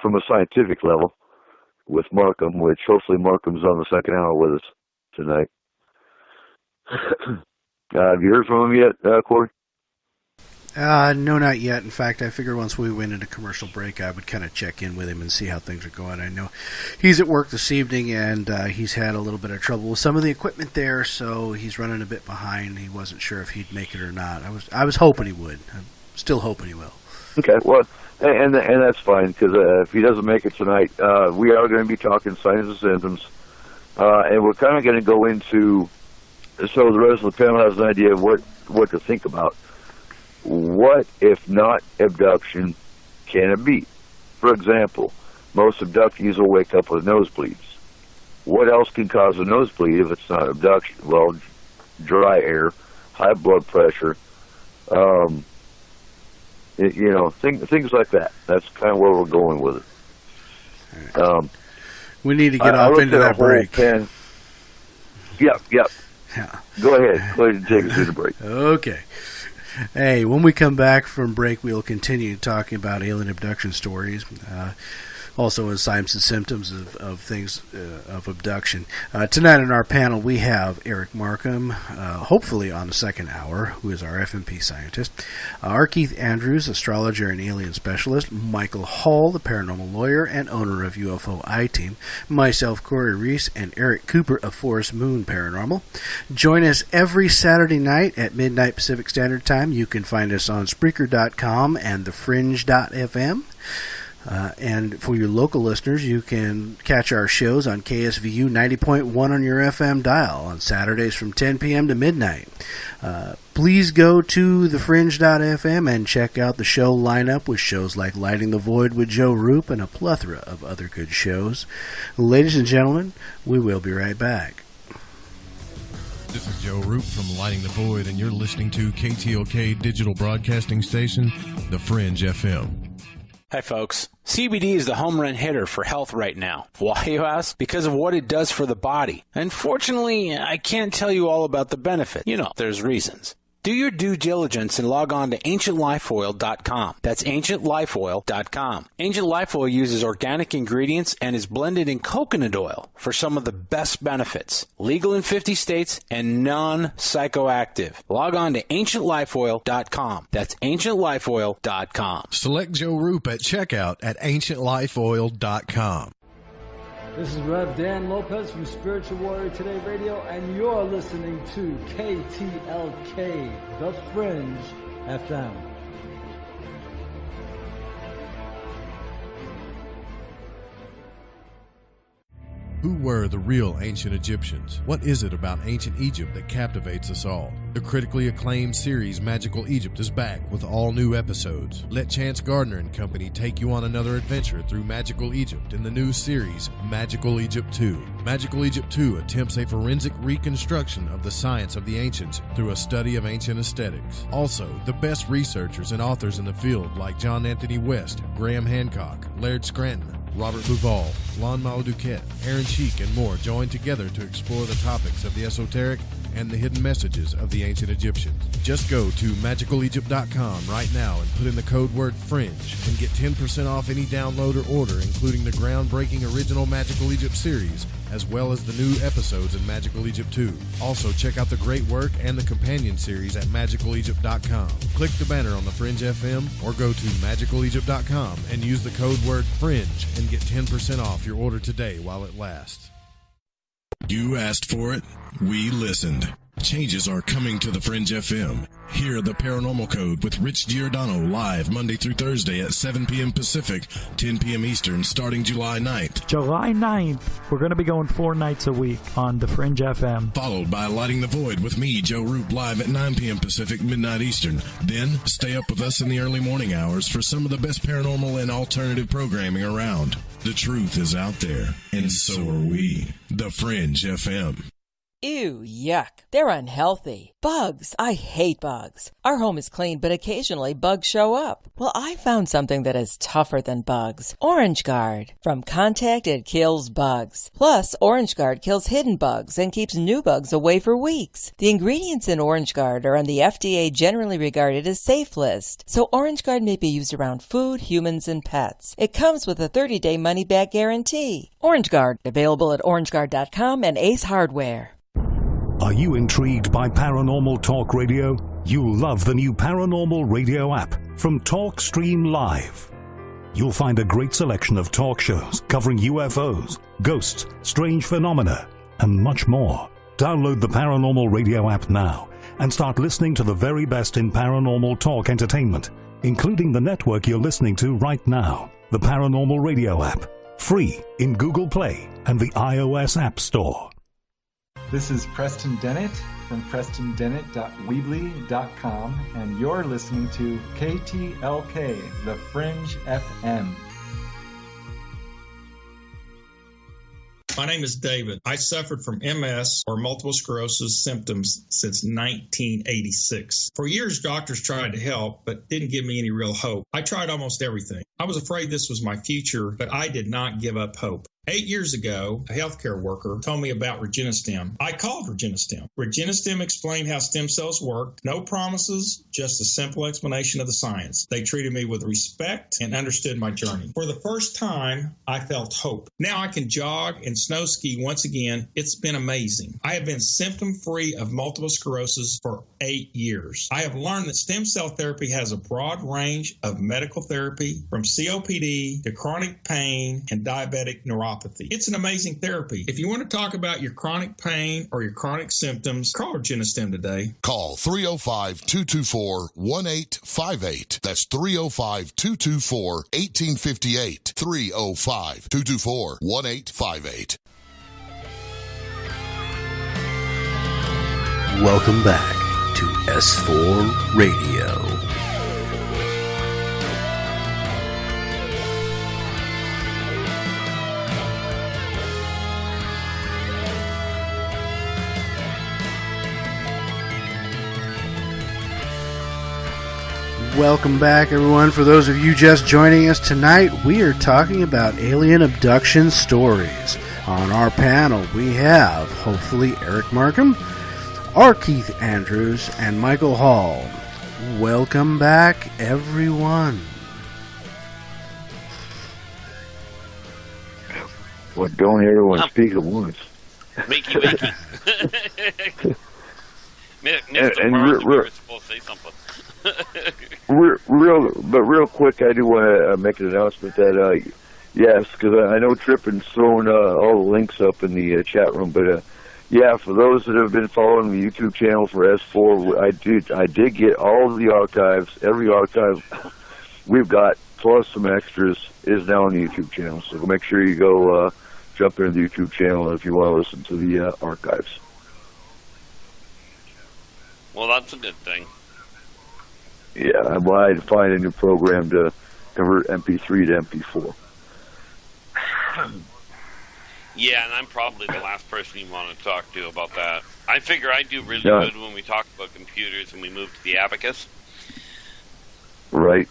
from a scientific level with Markham, which hopefully Markham's on the second hour with us tonight. Have you heard from him yet, Corey? No, not yet. In fact, I figured once we went into commercial break, I would kind of check in with him and see how things are going. I know he's at work this evening, and he's had a little bit of trouble with some of the equipment there, so he's running a bit behind. He wasn't sure if he'd make it or not. I was hoping he would. I'm still hoping he will. Okay, well, and that's fine, because if he doesn't make it tonight, we are going to be talking signs and symptoms, and we're kind of going to go into, so the rest of the panel has an idea of what to think about. What, if not abduction, can it be? For example, most abductees will wake up with nosebleeds. What else can cause a nosebleed if it's not abduction? Well, dry air, high blood pressure, things like that. That's kind of where we're going with it. Right. We need to get off into that break. Yep. Yeah. Go ahead and take us to the break. Okay. Hey, when we come back from break, we'll continue talking about alien abduction stories, also in signs and symptoms of things of abduction. Tonight on our panel, we have Eric Markham, hopefully on the second hour, who is our FMP scientist, R. Keith Andrews, astrologer and alien specialist, Michael Hall, the paranormal lawyer and owner of UFO I-Team, myself, Corey Reese, and Eric Cooper of Forest Moon Paranormal. Join us every Saturday night at midnight Pacific Standard Time. You can find us on Spreaker.com and thefringe.fm. And for your local listeners, you can catch our shows on KSVU 90.1 on your FM dial on Saturdays from 10 p.m. to midnight. Please go to thefringe.fm and check out the show lineup with shows like Lighting the Void with Joe Roop and a plethora of other good shows. Ladies and gentlemen, we will be right back. This is Joe Roop from Lighting the Void, and you're listening to KTOK Digital Broadcasting Station, The Fringe FM. Hi, folks. CBD is the home run hitter for health right now. Why, you ask? Because of what it does for the body. Unfortunately, I can't tell you all about the benefit. There's reasons. Do your due diligence and log on to ancientlifeoil.com. That's ancientlifeoil.com. Ancient Life Oil uses organic ingredients and is blended in coconut oil for some of the best benefits. Legal in 50 states and non-psychoactive. Log on to ancientlifeoil.com. That's ancientlifeoil.com. Select Joe Roop at checkout at ancientlifeoil.com. This is Rev Dan Lopez from Spiritual Warrior Today Radio, and you're listening to KTLK, The Fringe FM. Who were the real ancient Egyptians? What is it about ancient Egypt that captivates us all? The critically acclaimed series Magical Egypt is back with all new episodes. Let Chance Gardner and company take you on another adventure through Magical Egypt in the new series Magical Egypt 2. Magical Egypt 2 attempts a forensic reconstruction of the science of the ancients through a study of ancient aesthetics. Also, the best researchers and authors in the field like John Anthony West, Graham Hancock, Laird Scranton, Robert Bouval, Lon Duquette, Aaron Cheek, and more join together to explore the topics of the esoteric and the hidden messages of the ancient Egyptians. Just go to magicalegypt.com right now and put in the code word FRINGE and get 10% off any download or order, including the groundbreaking original Magical Egypt series, as well as the new episodes in Magical Egypt 2. Also, check out the great work and the companion series at magicalegypt.com. Click the banner on the Fringe FM or go to magicalegypt.com and use the code word FRINGE and get 10% off your order today while it lasts. You asked for it. We listened. Changes are coming to the Fringe FM. Hear the Paranormal Code with Rich Giordano live Monday through Thursday at 7 p.m. Pacific, 10 p.m. Eastern, starting July 9th. July 9th, we're going to be going 4 nights a week on the Fringe FM. Followed by Lighting the Void with me, Joe Roop, live at 9 p.m. Pacific, midnight Eastern. Then, stay up with us in the early morning hours for some of the best paranormal and alternative programming around. The truth is out there, and so are we. The Fringe FM. Ew, yuck. They're unhealthy. Bugs. I hate bugs. Our home is clean, but occasionally bugs show up. Well, I found something that is tougher than bugs. Orange Guard. From contact, it kills bugs. Plus, Orange Guard kills hidden bugs and keeps new bugs away for weeks. The ingredients in Orange Guard are on the FDA generally regarded as safe list, so Orange Guard may be used around food, humans, and pets. It comes with a 30-day money-back guarantee. Orange Guard. Available at orangeguard.com and Ace Hardware. Are you intrigued by Paranormal Talk Radio? You'll love the new Paranormal Radio app from TalkStream Live. You'll find a great selection of talk shows covering UFOs, ghosts, strange phenomena, and much more. Download the Paranormal Radio app now and start listening to the very best in paranormal talk entertainment, including the network you're listening to right now. The Paranormal Radio app, free in Google Play and the iOS App Store. This is Preston Dennett from PrestonDennett.weebly.com, and you're listening to KTLK, The Fringe FM. My name is David. I suffered from MS, or multiple sclerosis symptoms, since 1986. For years, doctors tried to help, but didn't give me any real hope. I tried almost everything. I was afraid this was my future, but I did not give up hope. 8 years ago, a healthcare worker told me about ReginaStem. I called ReginaStem. ReginaStem explained how stem cells worked. No promises, just a simple explanation of the science. They treated me with respect and understood my journey. For the first time, I felt hope. Now I can jog and snow ski once again. It's been amazing. I have been symptom-free of multiple sclerosis for 8 years. I have learned that stem cell therapy has a broad range of medical therapy, from COPD to chronic pain and diabetic neuropathy. It's an amazing therapy. If you want to talk about your chronic pain or your chronic symptoms, call ReginaStem today. Call 305-224-1858. That's 305-224-1858. 305-224-1858. Welcome back to S4 Radio. Welcome back, everyone. For those of you just joining us tonight, we are talking about alien abduction stories. On our panel, we have, hopefully, Eric Markham, R. Keith Andrews, and Michael Hall. Welcome back, everyone. Well, don't everyone speak at once. Makey. And we're supposed to say something. real quick, I do want to make an announcement that Yes, because I know Trippin's thrown all the links up in the chat room, but yeah, for those that have been following the YouTube channel for S4, I did get all of the archives. Every archive we've got, plus some extras, is now on the YouTube channel. So make sure you go jump into the YouTube channel if you want to listen to the archives. Well, that's a good thing. Yeah, I'm glad to find a new program to convert MP3 to MP4. Yeah, and I'm probably the last person you want to talk to about that. I figure I do really good when we talk about computers and we move to the abacus. Right.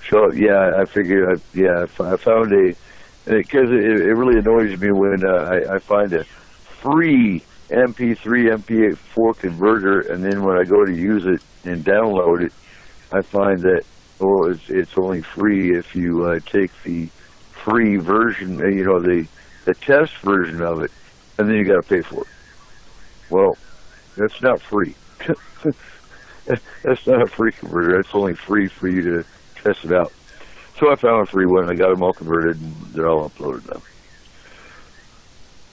So, yeah, I figured, I found because it really annoys me when I find a free MP3, MP4 converter, and then when I go to use it and download it, I find that, it's only free if you take the free version, the test version of it, and then you got to pay for it. Well, that's not free. That's not a free converter. It's only free for you to test it out. So I found a free one. I got them all converted, and they're all uploaded now.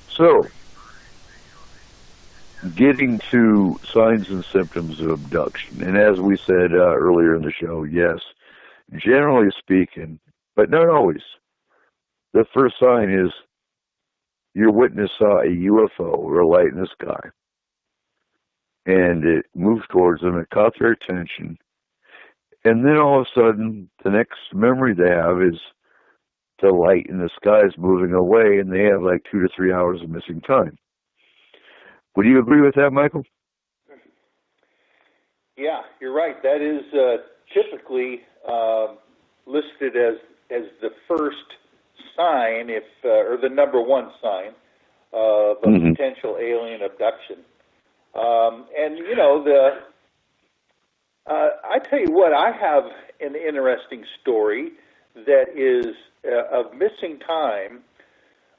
So, getting to signs and symptoms of abduction, and as we said earlier in the show, yes, generally speaking, but not always, the first sign is your witness saw a UFO or a light in the sky, and it moved towards them, it caught their attention, and then all of a sudden, the next memory they have is the light in the sky is moving away, and they have like 2 to 3 hours of missing time. Would you agree with that, Michael? Yeah, you're right. That is typically listed as the first sign, or the number one sign of a potential alien abduction. And I tell you what, I have an interesting story that is of missing time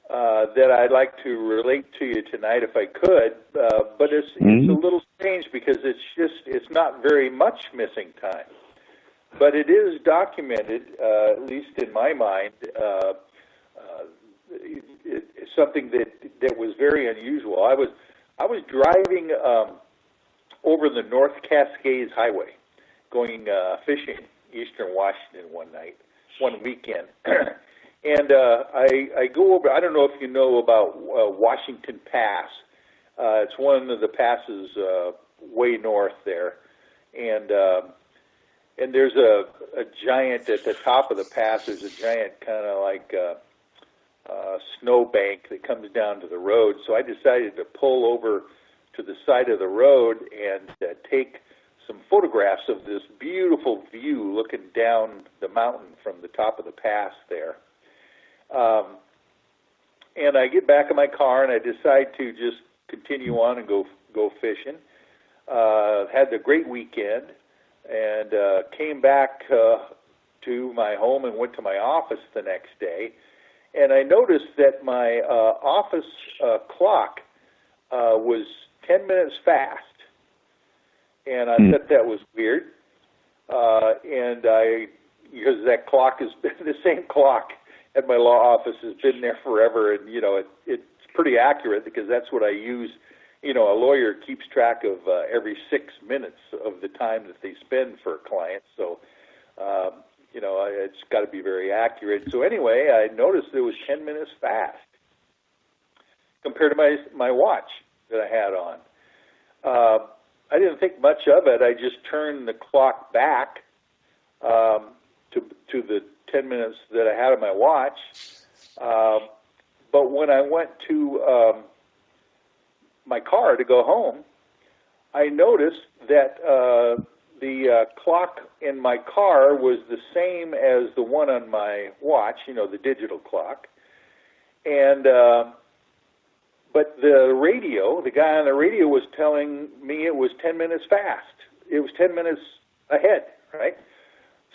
that I'd like to relate to you tonight if I could, but it's a little strange because it's not very much missing time. But it is documented, at least in my mind, it's something that was very unusual. I was driving over the North Cascades Highway, going fishing eastern Washington one weekend. And I go over, I don't know if you know about Washington Pass. It's one of the passes way north there. And there's a giant, at the top of the pass, there's a giant kind of like snow bank that comes down to the road. So I decided to pull over to the side of the road and take some photographs of this beautiful view looking down the mountain from the top of the pass there. And I get back in my car and I decide to just continue on and go fishing. Had a great weekend and came back to my home and went to my office the next day. And I noticed that my office clock was 10 minutes fast. And I thought that was weird. Because that clock has been the same clock at my law office has been there forever, and it's pretty accurate because that's what I use. A lawyer keeps track of every 6 minutes of the time that they spend for a client, so it's got to be very accurate. So anyway, I noticed it was 10 minutes fast compared to my watch that I had on. I didn't think much of it. I just turned the clock back to the 10 minutes that I had on my watch. But when I went to my car to go home, I noticed that the clock in my car was the same as the one on my watch, the digital clock. And but the guy on the radio was telling me it was 10 minutes fast. It was 10 minutes ahead, right?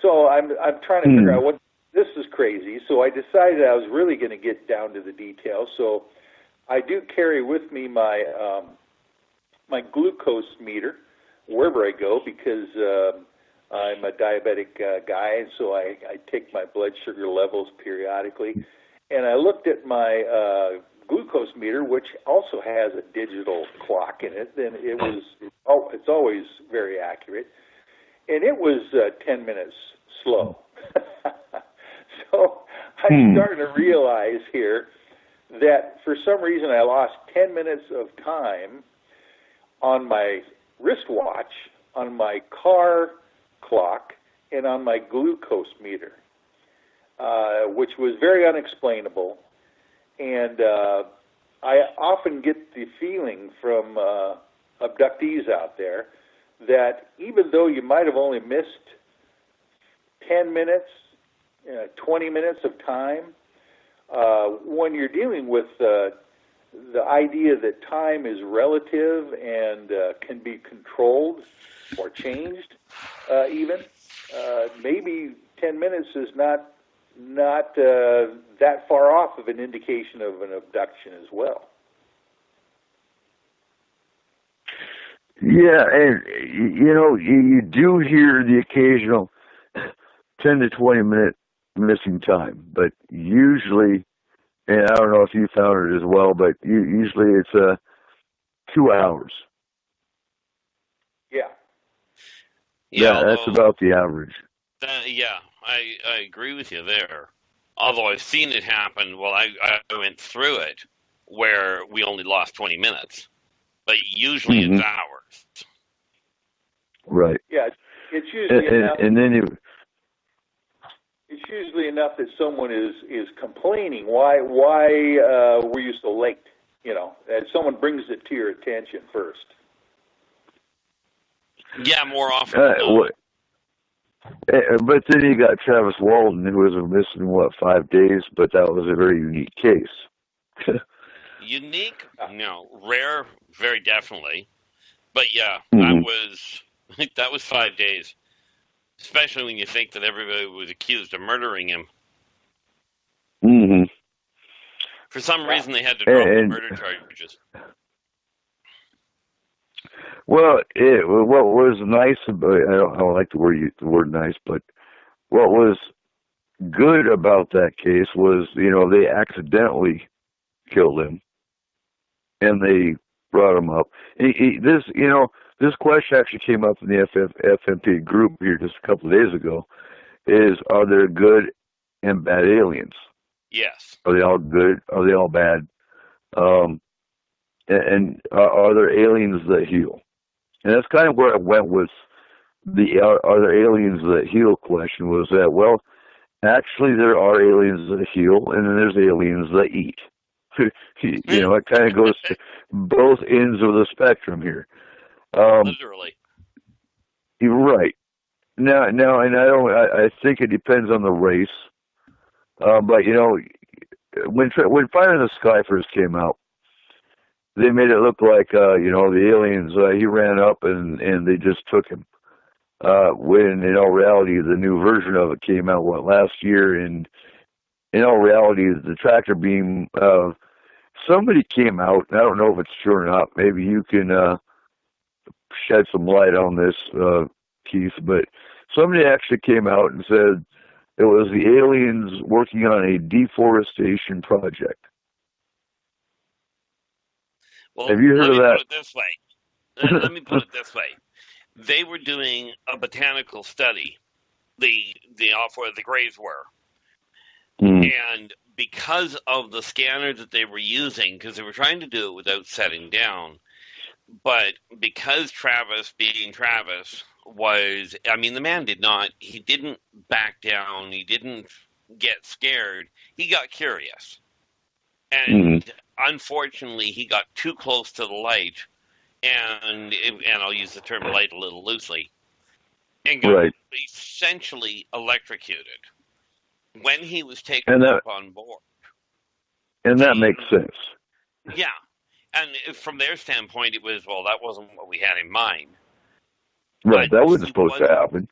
So I'm trying to figure out what, this is crazy. So I decided I was really going to get down to the details. So I do carry with me my my glucose meter wherever I go because I'm a diabetic guy, and so I take my blood sugar levels periodically. And I looked at my glucose meter, which also has a digital clock in it, and it's always very accurate. And it was 10 minutes slow. So I'm starting to realize here that for some reason I lost 10 minutes of time on my wristwatch, on my car clock, and on my glucose meter, which was very unexplainable. And I often get the feeling from abductees out there that even though you might have only missed 10 minutes, 20 minutes of time, when you're dealing with the idea that time is relative and can be controlled or changed, even, maybe 10 minutes is not that far off of an indication of an abduction as well. Yeah, and you do hear the occasional 10 to 20 minute missing time, but usually, and I don't know if you found it as well, but usually it's 2 hours. Yeah, that's about the average. I agree with you there. Although I've seen it happen, I went through it where we only lost 20 minutes, but usually it's hours. Right. Yeah, it's usually enough. And then it's usually enough that someone is complaining. Why were you so late? That someone brings it to your attention first. Yeah, more often. But then you got Travis Walton, who was missing 5 days, but that was a very unique case. Unique? No. Rare? Very definitely. But yeah, that was 5 days. Especially when you think that everybody was accused of murdering him. Mm-hmm. For some reason, they had to drop the murder charges. Well, what was nice about I don't like the word nice, but what was good about that case was they accidentally killed him, and they brought him up. This question actually came up in the FMP group here just a couple of days ago. Are there good and bad aliens? Yes. Are they all good? Are they all bad? And are there aliens that heal? And that's kind of where I went with the are there aliens that heal question, was that, well, actually there are aliens that heal, and then there's aliens that eat. It kind of goes to both ends of the spectrum here. Literally. You're right. Now, and I think it depends on the race. But when Fire in the Sky first came out, they made it look like the aliens. He ran up and they just took him. When in all reality, the new version of it came out last year, and in all reality, the tractor beam. Somebody came out. I don't know if it's true or not. Maybe you can shed some light on this, Keith. But somebody actually came out and said it was the aliens working on a deforestation project. Well, have you heard of that? Let me put it this way. They were doing a botanical study, where the graves were. And because of the scanner that they were using, because they were trying to do it without setting down, but because Travis, being Travis, the man he didn't back down, he didn't get scared, he got curious. And unfortunately, he got too close to the light, and I'll use the term light a little loosely, and got essentially electrocuted when he was taken up on board. And that makes sense. Yeah. And from their standpoint, it was, that wasn't what we had in mind. Right, that wasn't supposed to happen.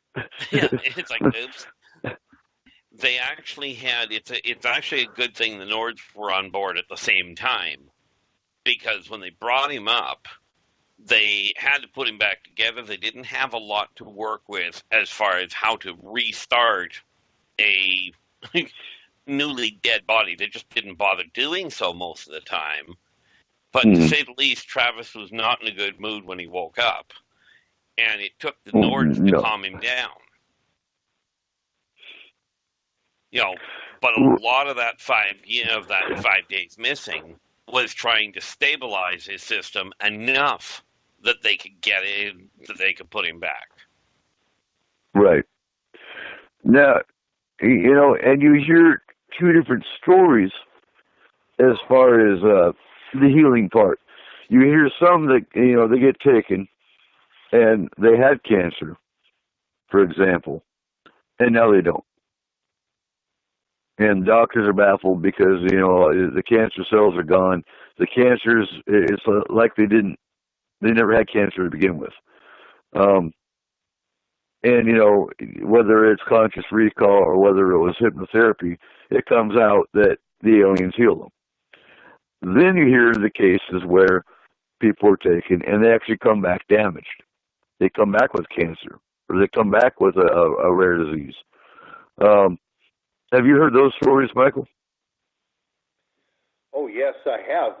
Yeah, it's like, oops. They actually had, it's actually a good thing the Nords were on board at the same time, because when they brought him up, they had to put him back together. They didn't have a lot to work with as far as how to restart a newly dead body. They just didn't bother doing so most of the time. But to say the least, Travis was not in a good mood when he woke up, and it took the Nords to calm him down. But a lot of that 5 days missing was trying to stabilize his system enough that they could get in, that they could put him back. Right. Now, and you hear two different stories as far as the healing part. You hear some that, they get taken and they had cancer, for example, and now they don't. And doctors are baffled because, the cancer cells are gone. The cancers, it's like they never had cancer to begin with. And, whether it's conscious recall or whether it was hypnotherapy, it comes out that the aliens heal them. Then you hear the cases where people are taken and they actually come back damaged. They come back with cancer, or they come back with a rare disease. Have you heard those stories, Michael? Oh, yes, I have.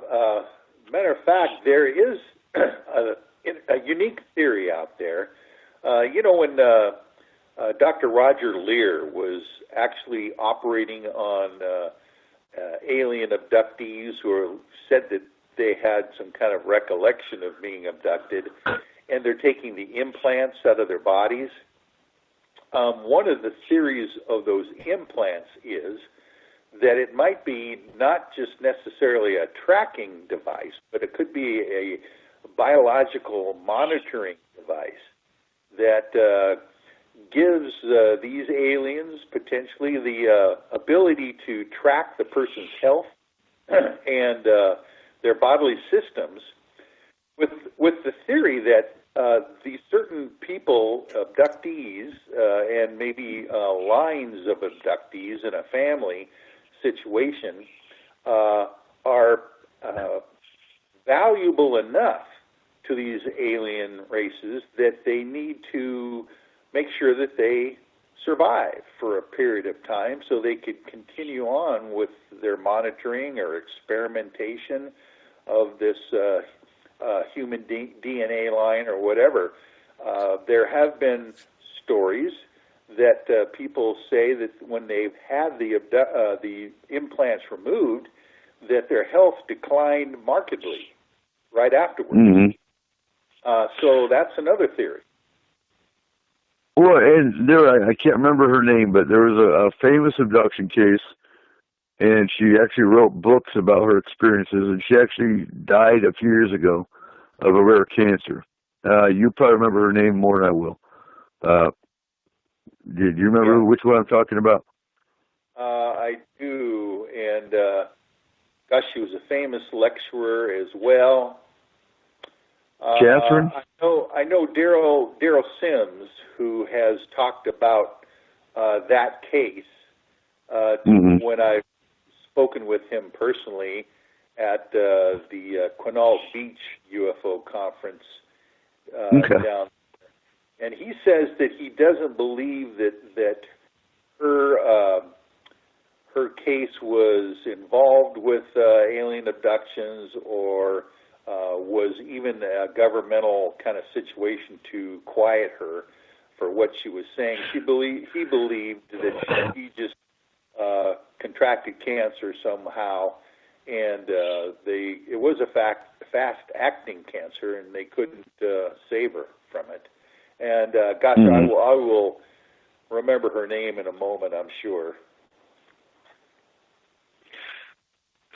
Matter of fact, there is a unique theory out there. When Dr. Roger Lear was actually operating on alien abductees who said that they had some kind of recollection of being abducted, and they're taking the implants out of their bodies. One of the theories of those implants is that it might be not just necessarily a tracking device, but it could be a biological monitoring device that gives these aliens potentially the ability to track the person's health and their bodily systems, with the theory that these certain people, abductees, and maybe lines of abductees in a family situation, are valuable enough to these alien races that they need to make sure that they survive for a period of time so they could continue on with their monitoring or experimentation of this human DNA line or whatever. There have been stories that people say that when they've had the implants removed, that their health declined markedly right afterwards. Mm-hmm. So that's another theory. Well, and I can't remember her name, but there was a famous abduction case, and she actually wrote books about her experiences, and she actually died a few years ago of a rare cancer. You probably remember her name more than I will. Do you remember which one I'm talking about? I do, and gosh, she was a famous lecturer as well. Catherine? I know Daryl Sims, who has talked about that case when I've spoken with him personally at the Quinault Beach UFO conference down there. And he says that he doesn't believe that her case was involved with alien abductions or was even a governmental kind of situation to quiet her for what she was saying. He believed that she just contracted cancer somehow, and it was a fast-acting cancer, and they couldn't save her from it. And gosh, I will remember her name in a moment, I'm sure.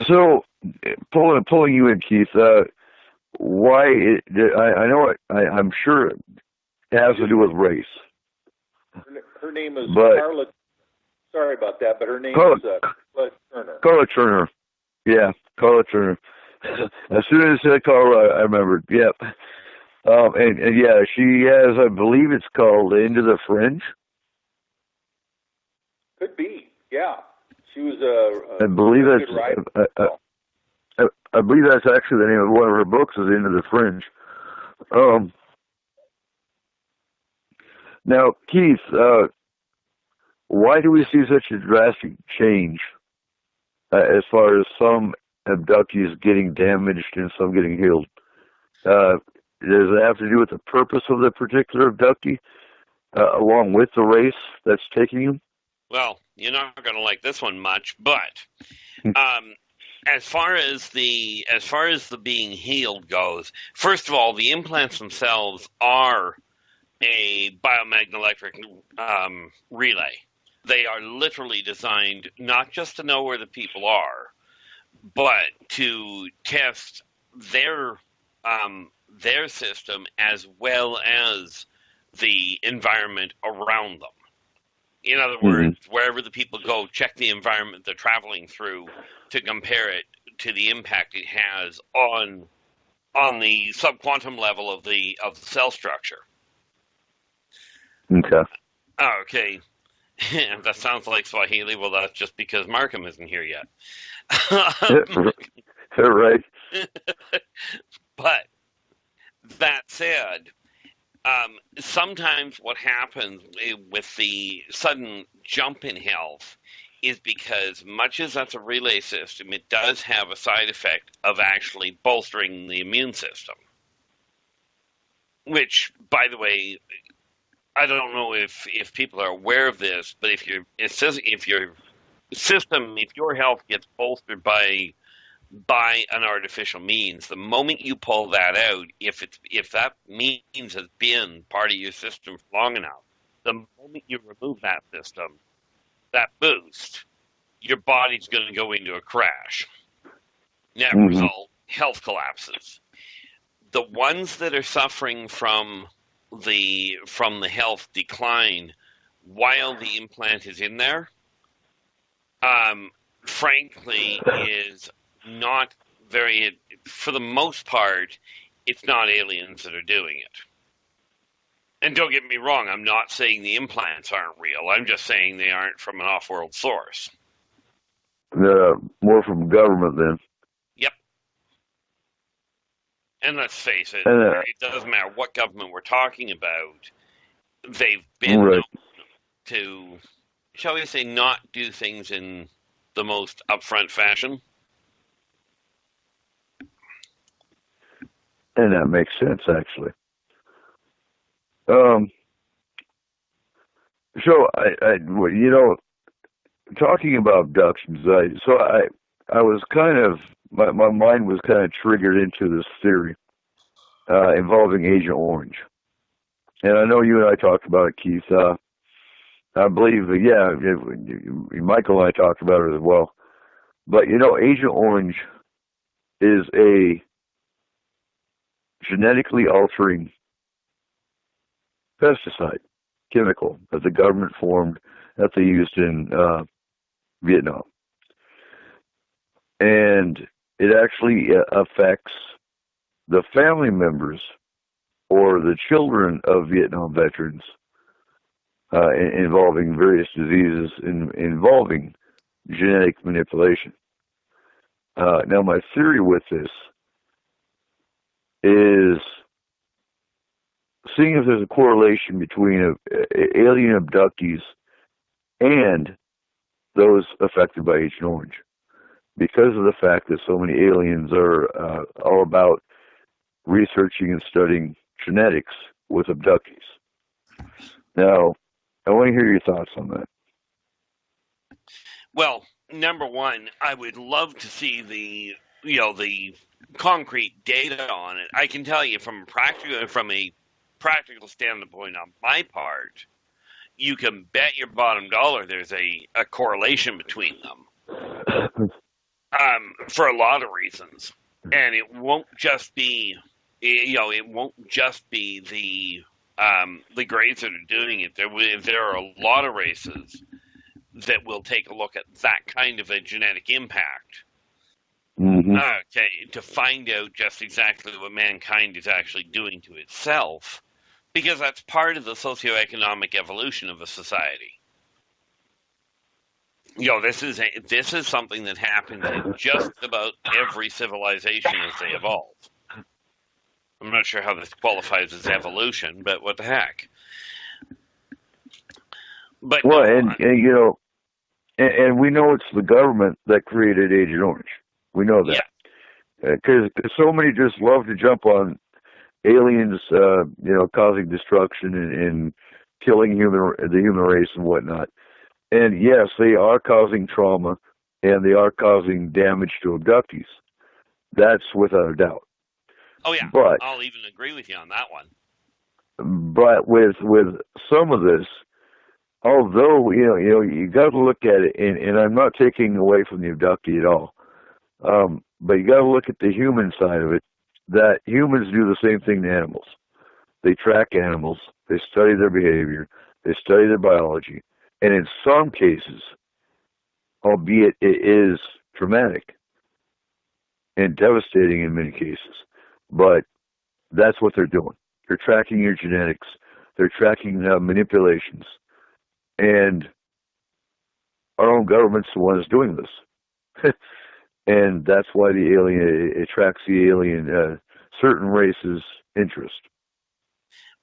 So, pulling you in, Keith. Why? I know. I'm sure it has to do with race. Her name is Carla. Sorry about that, but her name is Carla Turner. Carla Turner. Yeah, Carla Turner. As soon as I said Carla, I remembered. Yep. And yeah, she has, I believe it's called Into the Fringe. Could be. Yeah. She was I believe that's. I believe that's actually the name of one of her books, is Into the Fringe. Now, Keith, why do we see such a drastic change as far as some abductees getting damaged and some getting healed? Does it have to do with the purpose of the particular abductee, along with the race that's taking him? Well, you're not going to like this one much, but as far as the being healed goes, first of all, the implants themselves are a biomagnetic relay. They are literally designed not just to know where the people are, but to test their system as well as the environment around them. In other words, wherever the people go, check the environment they're traveling through to compare it to the impact it has on the subquantum level of the cell structure. Okay. Okay. That sounds like Swahili. Well, that's just because Markham isn't here yet. Right. But that said, sometimes what happens with the sudden jump in health is because, much as that's a relay system, it does have a side effect of actually bolstering the immune system. Which, by the way, I don't know if people are aware of this, but if your health gets bolstered by an artificial means, the moment you pull that out, if that means has been part of your system for long enough, the moment you remove that system, that boost, your body's going to go into a crash. Net result, health collapses. The ones that are suffering from the health decline while the implant is in there, frankly, is not very, for the most part, it's not aliens that are doing it. And don't get me wrong, I'm not saying the implants aren't real. I'm just saying they aren't from an off-world source. More from government then. Yep. And let's face it, it doesn't matter what government we're talking about. They've been known to, shall we say, not do things in the most upfront fashion. And that makes sense, actually. So, talking about abductions, I was kind of, my mind was kind of triggered into this theory involving Agent Orange. And I know you and I talked about it, Keith. I believe, Michael and I talked about it as well. But, Agent Orange is a genetically altering pesticide, chemical, that the government formed, that they used in Vietnam. And it actually affects the family members or the children of Vietnam veterans involving various diseases involving genetic manipulation. Now, my theory with this is seeing if there's a correlation between alien abductees and those affected by Agent Orange, because of the fact that so many aliens are all about researching and studying genetics with abductees. Now, I want to hear your thoughts on that. Well, number one, I would love to see the concrete data on it. I can tell you from a practical standpoint on my part, you can bet your bottom dollar there's a correlation between them for a lot of reasons. And it won't just be, the grades that are doing it. There are a lot of races that will take a look at that kind of a genetic impact. To find out just exactly what mankind is actually doing to itself, because that's part of the socioeconomic evolution of a society. This is something that happens in just about every civilization as they evolve. I'm not sure how this qualifies as evolution, but what the heck. But well, no, and we know it's the government that created Agent Orange. We know that. Because so many just love to jump on aliens, causing destruction and killing the human race and whatnot. And yes, they are causing trauma, and they are causing damage to abductees. That's without a doubt. Oh yeah, but I'll even agree with you on that one. But with some of this, although you got to look at it, and I'm not taking away from the abductee at all, but you got to look at the human side of it. That humans do the same thing to animals. They track animals, they study their behavior, they study their biology, and in some cases, albeit it is traumatic and devastating in many cases, but that's what they're doing. They're tracking your genetics, they're tracking manipulations, and our own government's the one that's doing this. And that's why the alien, it attracts the alien, certain races' interest.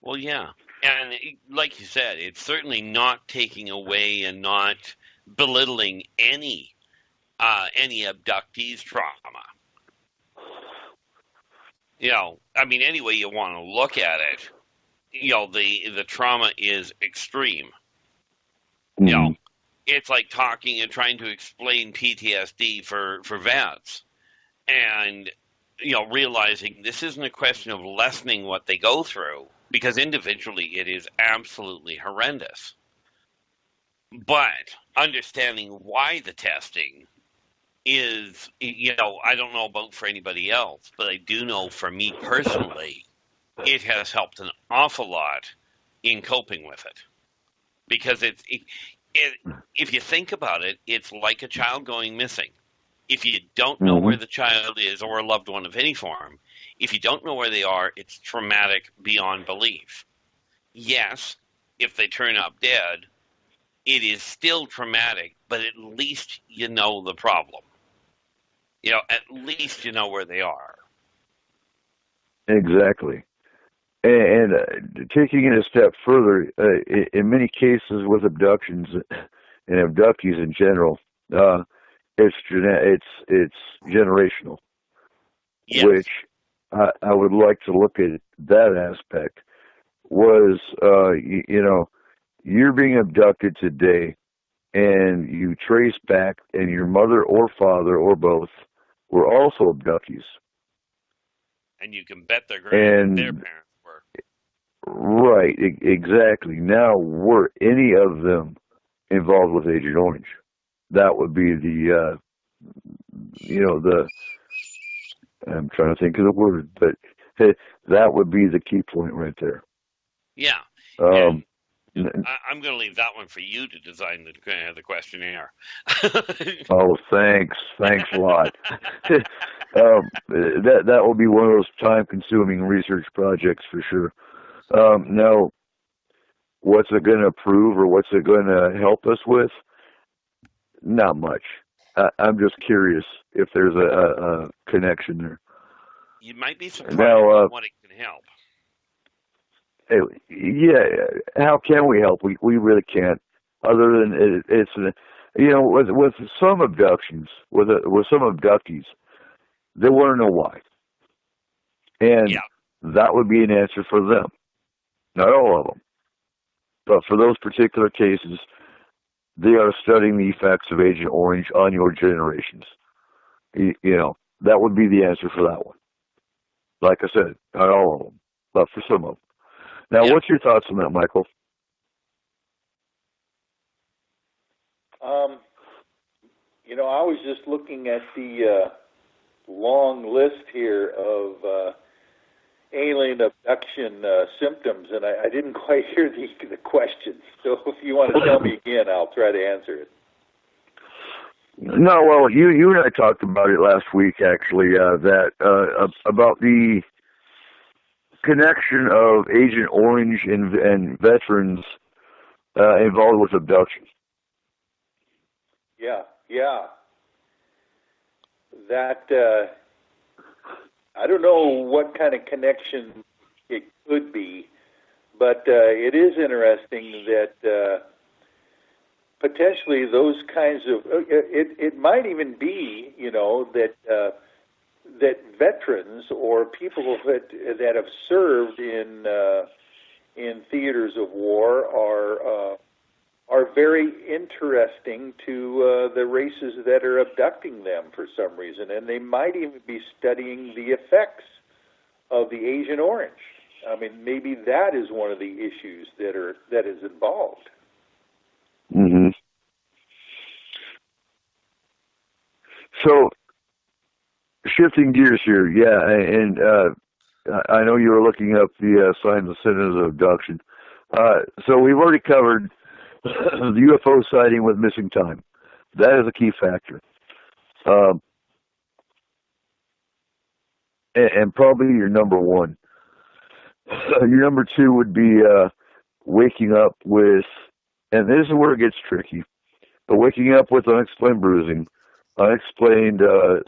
Well, yeah. And like you said, it's certainly not taking away and not belittling any abductee's trauma. Any way you want to look at it, the trauma is extreme. Mm-hmm. It's like talking and trying to explain PTSD for vets, and realizing this isn't a question of lessening what they go through, because individually it is absolutely horrendous. But understanding why the testing is, I don't know about for anybody else, but I do know for me personally, it has helped an awful lot in coping with it. Because if you think about it, it's like a child going missing. If you don't know where the child is, or a loved one of any form, if you don't know where they are, it's traumatic beyond belief. Yes, if they turn up dead, it is still traumatic, but at least you know the problem. At least you know where they are. Exactly. And taking it a step further, in many cases with abductions and abductees in general, it's generational. Yes. Which I would like to look at that aspect. Was you're being abducted today, and you trace back, and your mother or father or both were also abductees. And you can bet their parents were. Right, exactly. Now, were any of them involved with Agent Orange? That would be the, I'm trying to think of the word, but that would be the key point right there. Yeah. I'm going to leave that one for you to design the questionnaire. Oh, thanks a lot. That will be one of those time-consuming research projects for sure. Now, what's it going to prove, or what's it going to help us with? Not much. I'm just curious if there's a connection there. You might be surprised at what it can help. Yeah, how can we help? We really can't. Other than it's with some abductions, with some abductees, they want to know why, and that would be an answer for them. Not all of them, but for those particular cases, they are studying the effects of Agent Orange on your generations. That would be the answer for that one. Like I said, not all of them, but for some of them. Now, what's your thoughts on that, Michael? I was just looking at the long list here of alien abduction symptoms, and I didn't quite hear the question. So if you want to tell me again, I'll try to answer it. No, well, you and I talked about it last week, actually, about the connection of Agent Orange and veterans involved with abduction. Yeah. That I don't know what kind of connection it could be, but it is interesting that potentially those kinds of it might even be, that veterans or people that have served in theaters of war are very interesting to the races that are abducting them for some reason, and they might even be studying the effects of the Agent Orange. I mean, maybe that is one of the issues that is involved. Mm-hmm. So, shifting gears here, and I know you were looking up the signs and symptoms of abduction. So we've already covered the UFO sighting with missing time. That is a key factor. And probably your number one. Your number two would be waking up with, and this is where it gets tricky, but waking up with unexplained bruising, unexplained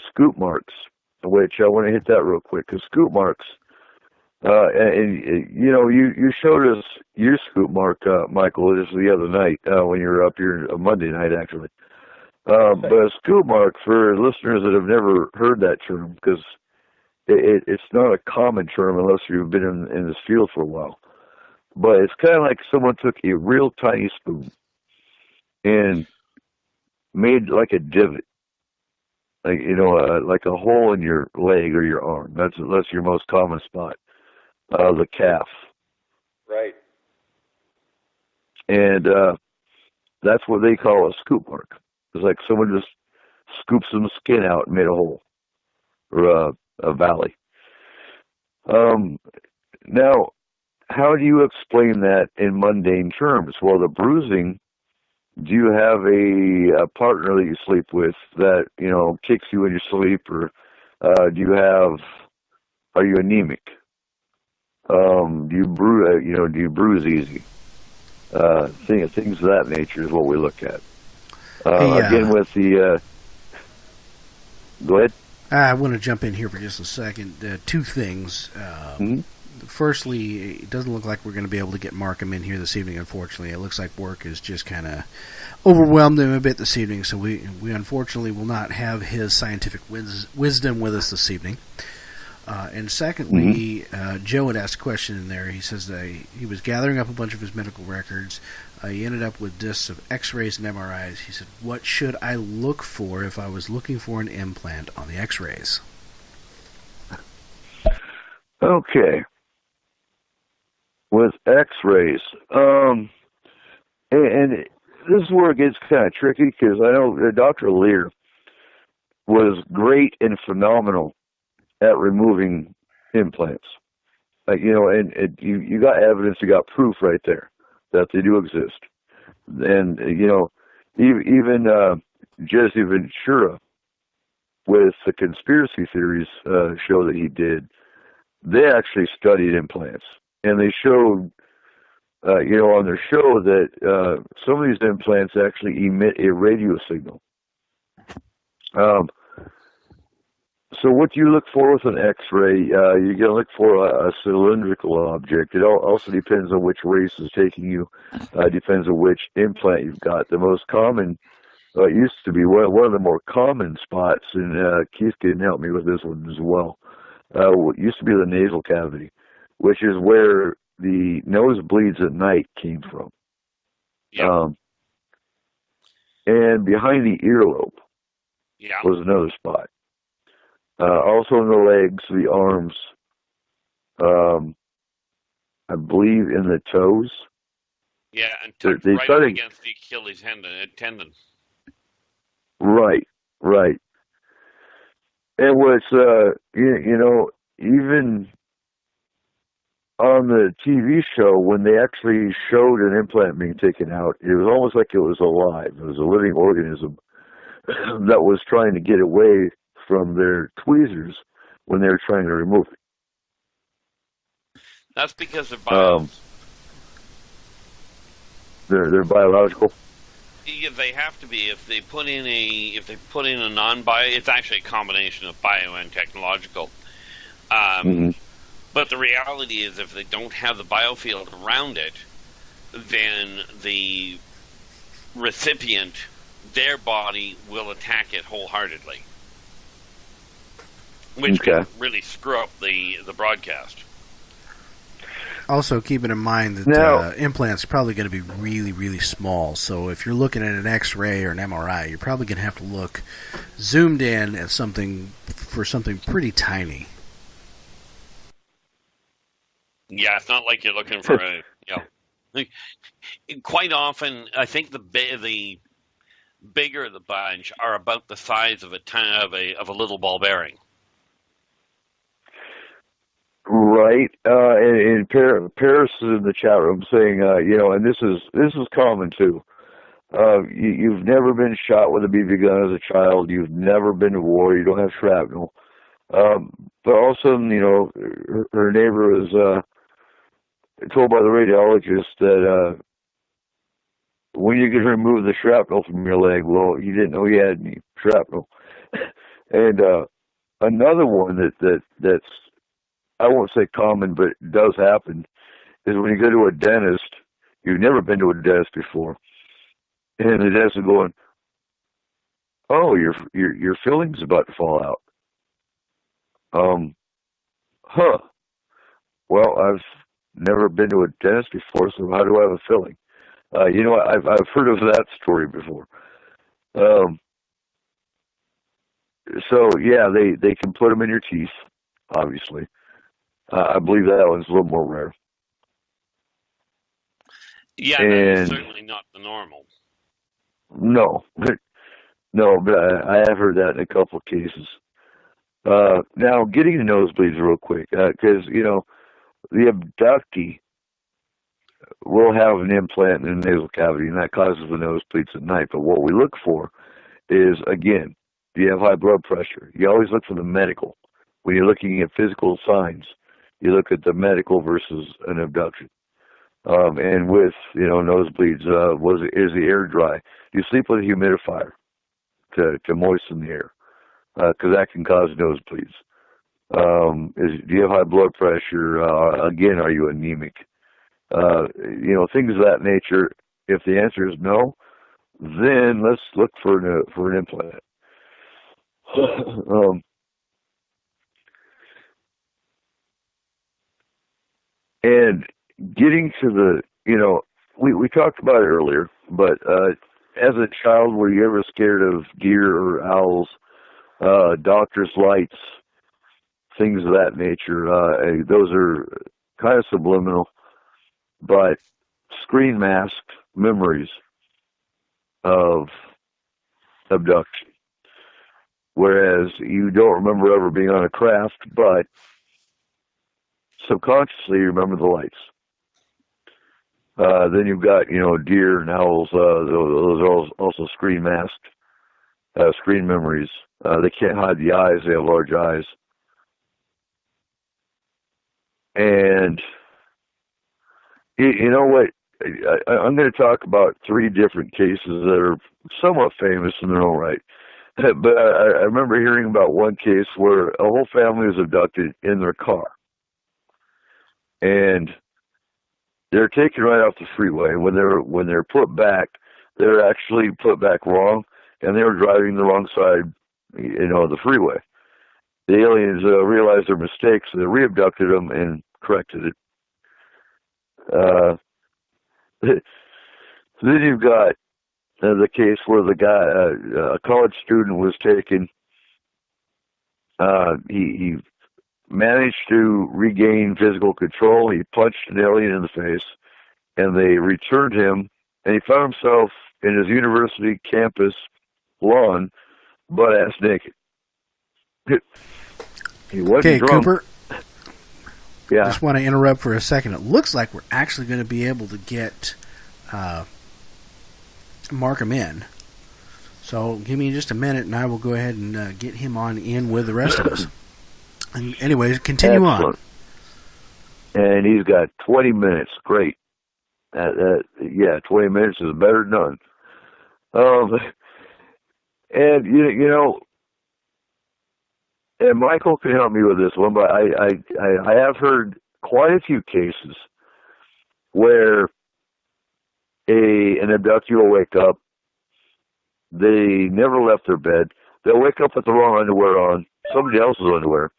scoop marks, which I want to hit that real quick, because scoop marks, and you showed us your scoop mark, Michael, just the other night when you were up here, Monday night actually. But a scoop mark, for listeners that have never heard that term, because it's not a common term unless you've been in this field for a while. But it's kind of like someone took a real tiny spoon and made like a divot, like like a hole in your leg or your arm. That's your most common spot, the calf. Right. And that's what they call a scoop mark. It's like someone just scooped some skin out and made a hole or a valley. Now, how do you explain that in mundane terms? Well, the bruising, do you have a partner that you sleep with that, kicks you in your sleep, or are you anemic? Do you bruise easy? Things of that nature is what we look at. Again, with the, go ahead. I want to jump in here for just a second. Two things. Firstly, it doesn't look like we're going to be able to get Markham in here this evening, unfortunately. It looks like work has just kind of overwhelmed him a bit this evening, so we unfortunately will not have his scientific wisdom with us this evening. And secondly, Joe had asked a question in there. He says that he was gathering up a bunch of his medical records. He ended up with discs of x-rays and MRIs. He said, what should I look for if I was looking for an implant on the x-rays? Okay. With x-rays. And this is where it gets kind of tricky, because I know Dr. Lear was great and phenomenal at removing implants. Like, and you got evidence, you got proof right there that they do exist. And, even Jesse Ventura, with the conspiracy theories show that he did, they actually studied implants. And they showed, on their show that some of these implants actually emit a radio signal. So what do you look for with an X-ray? You're going to look for a cylindrical object. It also depends on which race is taking you. Depends on which implant you've got. The most common, used to be one of the more common spots, and Keith can help me with this one as well. Used to be the nasal cavity, which is where the nosebleeds at night came from. Yeah. And behind the earlobe was another spot. Also in the legs, the arms, I believe in the toes. Yeah, and tucked right against the Achilles tendon. Right. And what's, even on the TV show, when they actually showed an implant being taken out, it was almost like it was alive. It was a living organism that was trying to get away from their tweezers when they were trying to remove it. That's because they're biological. Yeah, they have to be. If they put in a non-bio, it's actually a combination of bio and technological. But the reality is, if they don't have the biofield around it, then the recipient, their body will attack it wholeheartedly, which can really screw up the broadcast. Also, keeping in mind that implants are probably going to be really, really small. So if you're looking at an X-ray or an MRI, you're probably going to have to look zoomed in at something pretty tiny. Yeah, it's not like you're looking for a, quite often, I think the bigger the bunch are about the size of a little ball bearing. Right, and Paris is in the chat room saying, and this is common too. You've never been shot with a BB gun as a child. You've never been to war. You don't have shrapnel. But all of a sudden, her neighbor was told by the radiologist that when you could remove the shrapnel from your leg, well, you didn't know you had any shrapnel. And another one that's I won't say common, but it does happen, is when you go to a dentist, you've never been to a dentist before, and the dentist is going, "Oh, your filling's about to fall out." Well, I've never been to a dentist before, so how do I have a filling? I've heard of that story before. So yeah, they can put them in your teeth, obviously. I believe that one's a little more rare. Yeah, that's certainly not the normal. No, but I have heard that in a couple of cases. Now, getting the nosebleeds real quick, because, the abductee will have an implant in the nasal cavity, and that causes the nosebleeds at night. But what we look for is, again, do you have high blood pressure? You always look for the medical. When you're looking at physical signs, you look at the medical versus an abduction. And with, nosebleeds, is the air dry? Do you sleep with a humidifier to moisten the air? Because that can cause nosebleeds. Do you have high blood pressure? Again, are you anemic? Things of that nature. If the answer is no, then let's look for an implant. And getting to the, we talked about it earlier, but as a child, were you ever scared of deer or owls, doctor's lights, things of that nature? Those are kind of subliminal, but screen masked memories of abduction. Whereas you don't remember ever being on a craft, but subconsciously you remember the lights. Then you've got, deer and owls, those are also screen masked, screen memories. They can't hide the eyes, they have large eyes. And, you know what, I'm going to talk about 3 different cases that are somewhat famous in their own right. But I remember hearing about one case where a whole family was abducted in their car. And they're taken right off the freeway. When they're put back, they're actually put back wrong, and they were driving the wrong side, of the freeway. The aliens realized their mistakes, so they re-abducted them and corrected it. Then you've got the case where the guy, a college student, was taken. He managed to regain physical control. He punched an alien in the face, and they returned him, and he found himself in his university campus lawn, butt-ass naked. He wasn't drunk. Cooper. Yeah. I just want to interrupt for a second. It looks like we're actually going to be able to get mark him in. So give me just a minute, and I will go ahead and get him on in with the rest of us. And anyways, continue on. And he's got 20 minutes. Great. 20 minutes is better than none. And, and Michael can help me with this one, but I have heard quite a few cases where an abductee will wake up. They never left their bed. They'll wake up with the wrong underwear on, somebody else's underwear.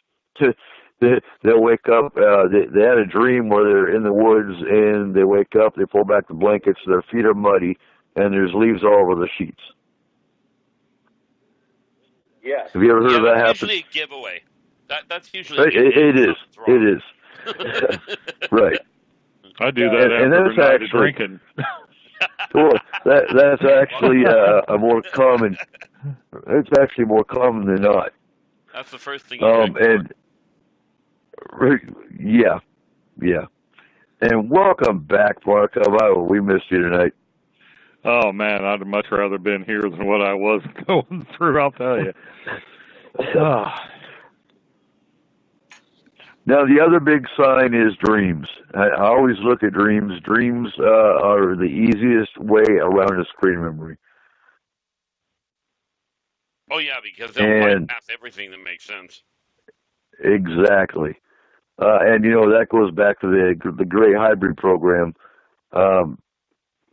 They'll wake up, they had a dream where they're in the woods, and they wake up, they pull back the blankets, their feet are muddy, and there's leaves all over the sheets. Yes. Have you ever heard of that happen? That's usually a giveaway. That's usually a giveaway. It is. Right. I do that after a night of drinking. Well, that's actually a more common. It's actually more common than not. That's the first thing you and yeah. And welcome back, Mark. We missed you tonight. Oh man, I'd have much rather been here than what I was going through. I'll tell you. Now, the other big sign is dreams. I always look at dreams. Dreams are the easiest way around a screen memory. Oh, yeah, because they'll bypass everything that makes sense. Exactly. And, that goes back to the Great Hybrid program,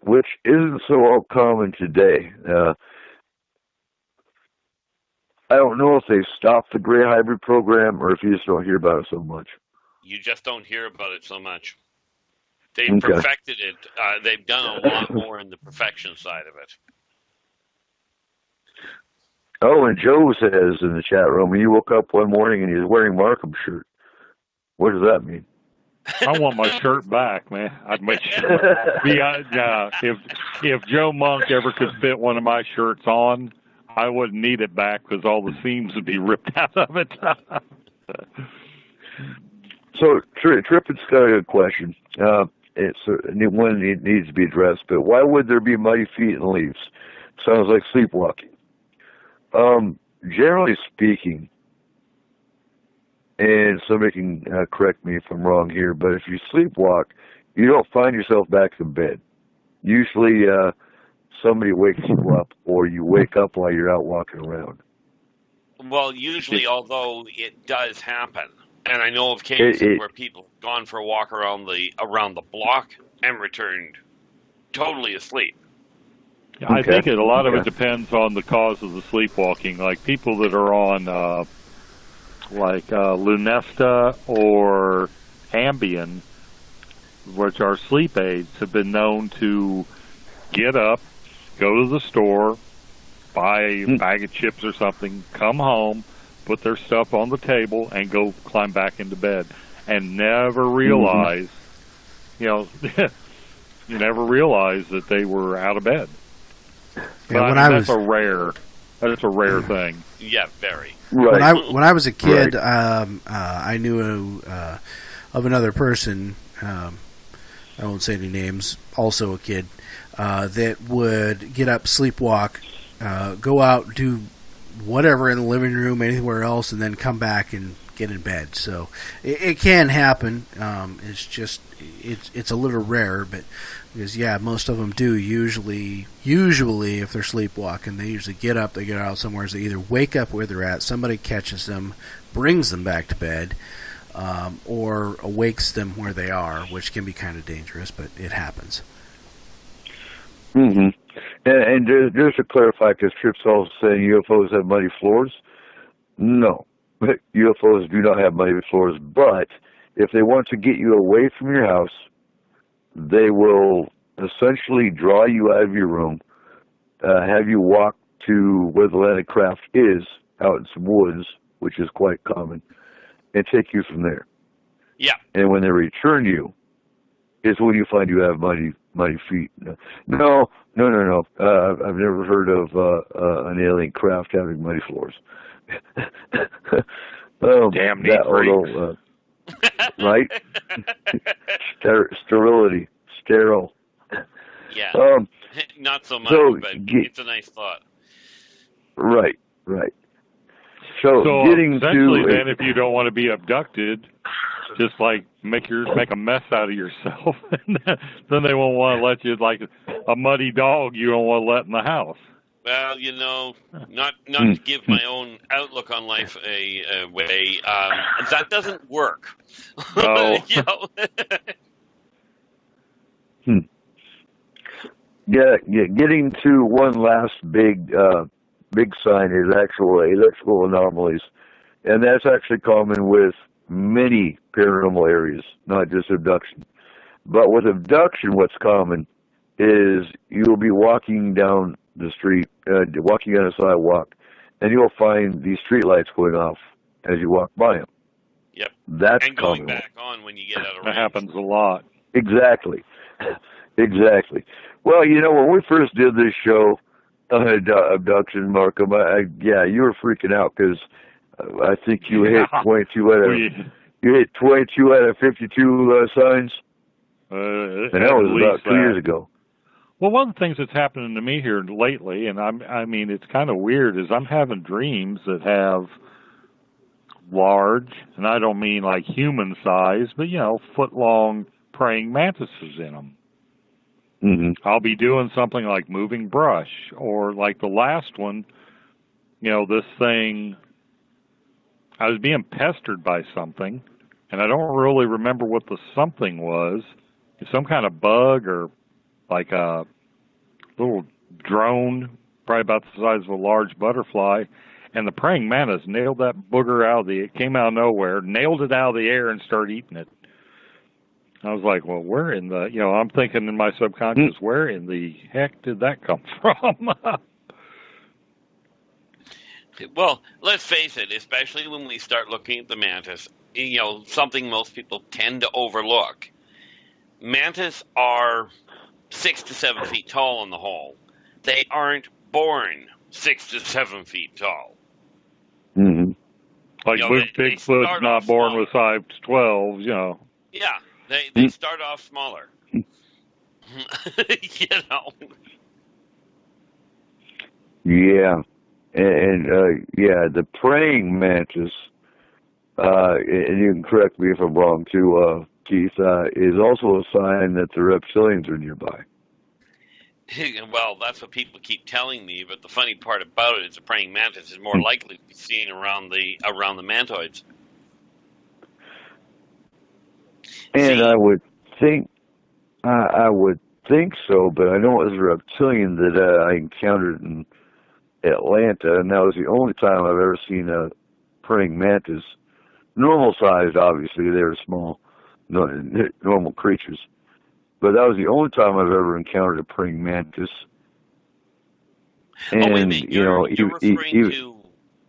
which isn't so common today. I don't know if they've stopped the Great Hybrid program or if you just don't hear about it so much. You just don't hear about it so much. They've perfected it. They've done a lot more in the perfection side of it. Oh, and Joe says in the chat room, he woke up one morning and he's wearing Markham's shirt. What does that mean? I want my shirt back, man. I'd make sure. If Joe Monk ever could fit one of my shirts on, I wouldn't need it back because all the seams would be ripped out of it. So, Trippet's got a good question. It's one that needs to be addressed, but why would there be muddy feet and leaves? Sounds like sleepwalking. Generally speaking, and somebody can correct me if I'm wrong here, but if you sleepwalk, you don't find yourself back in bed. Usually, somebody wakes you up, or you wake up while you're out walking around. Well, usually, although it does happen, and I know of cases where people have gone for a walk around the block and returned totally asleep. I think a lot of it depends on the cause of the sleepwalking. Like people that are on, Lunesta or Ambien, which are sleep aids, have been known to get up, go to the store, buy a bag of chips or something, come home, put their stuff on the table, and go climb back into bed, and never realize, you never realize that they were out of bed. But that's a rare thing. Yeah, very. Right. When I was a kid, I knew of another person. I won't say any names. Also a kid that would get up, sleepwalk, go out, do whatever in the living room, anywhere else, and then come back and get in bed. So it can happen. It's just it's a little rare, but because most of them do usually if they're sleepwalking, they usually get up, they get out somewhere, so they either wake up where they're at, somebody catches them, brings them back to bed, or awakes them where they are, which can be kind of dangerous, but it happens. Mm-hmm. And just to clarify, because Tripp's also saying UFOs have muddy floors. No, UFOs do not have muddy floors, but if they want to get you away from your house, they will essentially draw you out of your room, have you walk to where the landed craft is, out in some woods, which is quite common, and take you from there. Yeah. And when they return you, is when you find you have muddy feet. No. I've never heard of an alien craft having muddy floors. Damn neat freaks. Right? Sterility. Sterile. Yeah. Not so much, but it's a nice thought. Right. So getting essentially to then, if you don't want to be abducted, just like make a mess out of yourself, then they won't want to let you, like a muddy dog you don't want to let in the house. Well, not to give my own outlook on life away, that doesn't work. No. Yeah, getting to one last big sign is actual electrical anomalies, and that's actually common with many paranormal areas, not just abduction. But with abduction, what's common is you'll be walking down the street, walking on a sidewalk, and you'll find these street lights going off as you walk by them. Yep. That's and going common. back on when you get out of range. That happens a lot. Exactly. Exactly. Well, when we first did this show on abduction, Markham, you were freaking out because I think you hit 22 out of 52 signs. And that was about 2 years ago. Well, one of the things that's happening to me here lately, and I mean, it's kind of weird, is I'm having dreams that have large, and I don't mean like human size, but, foot-long praying mantises in them. Mm-hmm. I'll be doing something like moving brush, or like the last one, this thing, I was being pestered by something, and I don't really remember what the something was. It's some kind of bug or like a little drone, probably about the size of a large butterfly, and the praying mantis nailed that booger it came out of nowhere, nailed it out of the air and started eating it. I was like, well, where in the, I'm thinking in my subconscious, where in the heck did that come from? Well, let's face it, especially when we start looking at the mantis, something most people tend to overlook. Mantis are 6 to 7 feet tall on the whole. They aren't born 6 to 7 feet tall. Mm-hmm. Like Bigfoot's not born smaller. with 5 to 12, Yeah, they start off smaller. Yeah. And the praying mantis, and you can correct me if I'm wrong too, Keith, is also a sign that the reptilians are nearby. Well, that's what people keep telling me, but the funny part about it is the praying mantis is more likely to be seen around the mantoids. And I would think so, but I know it was a reptilian that I encountered in Atlanta, and that was the only time I've ever seen a praying mantis. Normal sized, obviously, they were small, normal creatures. But that was the only time I've ever encountered a praying mantis. And, wait a minute.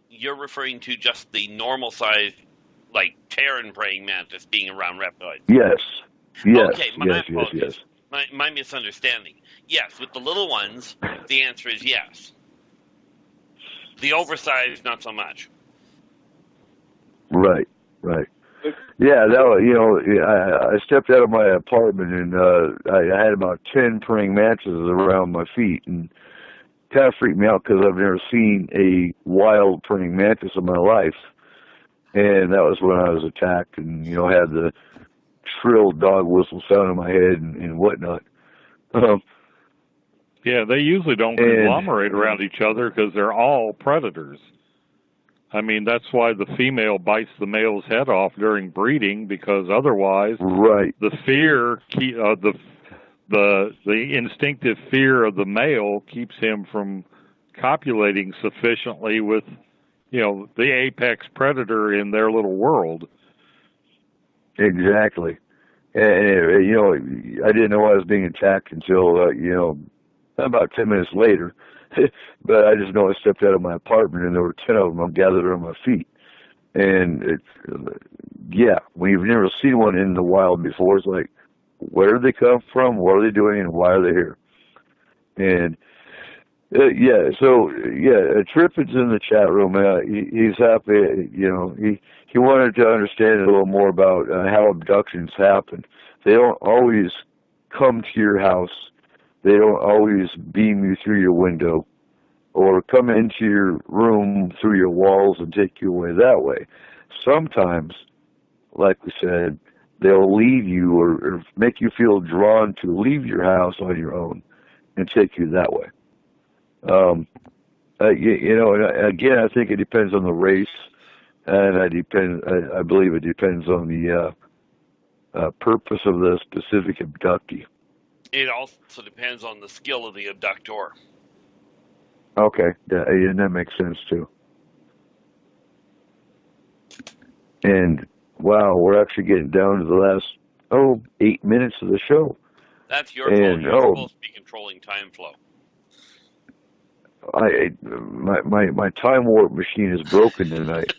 You're referring to just the normal sized, like Terran praying mantis being around reptiles. Yes. Okay, Yes. My misunderstanding. Yes, with the little ones, the answer is yes. The oversized, not so much. Right. Yeah, that was, I stepped out of my apartment and I had about 10 praying mantises around my feet, and kind of freaked me out because I've never seen a wild praying mantis in my life. And that was when I was attacked and, had the shrill dog whistle sound in my head and whatnot. Yeah, they usually don't conglomerate around each other because they're all predators. I mean, that's why the female bites the male's head off during breeding, because otherwise, the fear, the instinctive fear of the male keeps him from copulating sufficiently with, the apex predator in their little world. Exactly. And, I didn't know I was being attacked until, about 10 minutes later. But I just know I stepped out of my apartment and there were 10 of them gathered on my feet. And when you've never seen one in the wild before, it's like, where did they come from? What are they doing? And why are they here? And Trippin's in the chat room. He's happy. He wanted to understand a little more about how abductions happen. They don't always come to your house. They don't always beam you through your window or come into your room through your walls and take you away that way. Sometimes, like we said, they'll lead you or make you feel drawn to leave your house on your own and take you that way. You know, and again, I think it depends on the race, and I believe it depends on the purpose of the specific abductee. It also depends on the skill of the abductor. Okay, and that makes sense too. And wow, we're actually getting down to the last 8 minutes of the show. That's your fault. You're supposed to be controlling time flow. My time warp machine is broken tonight.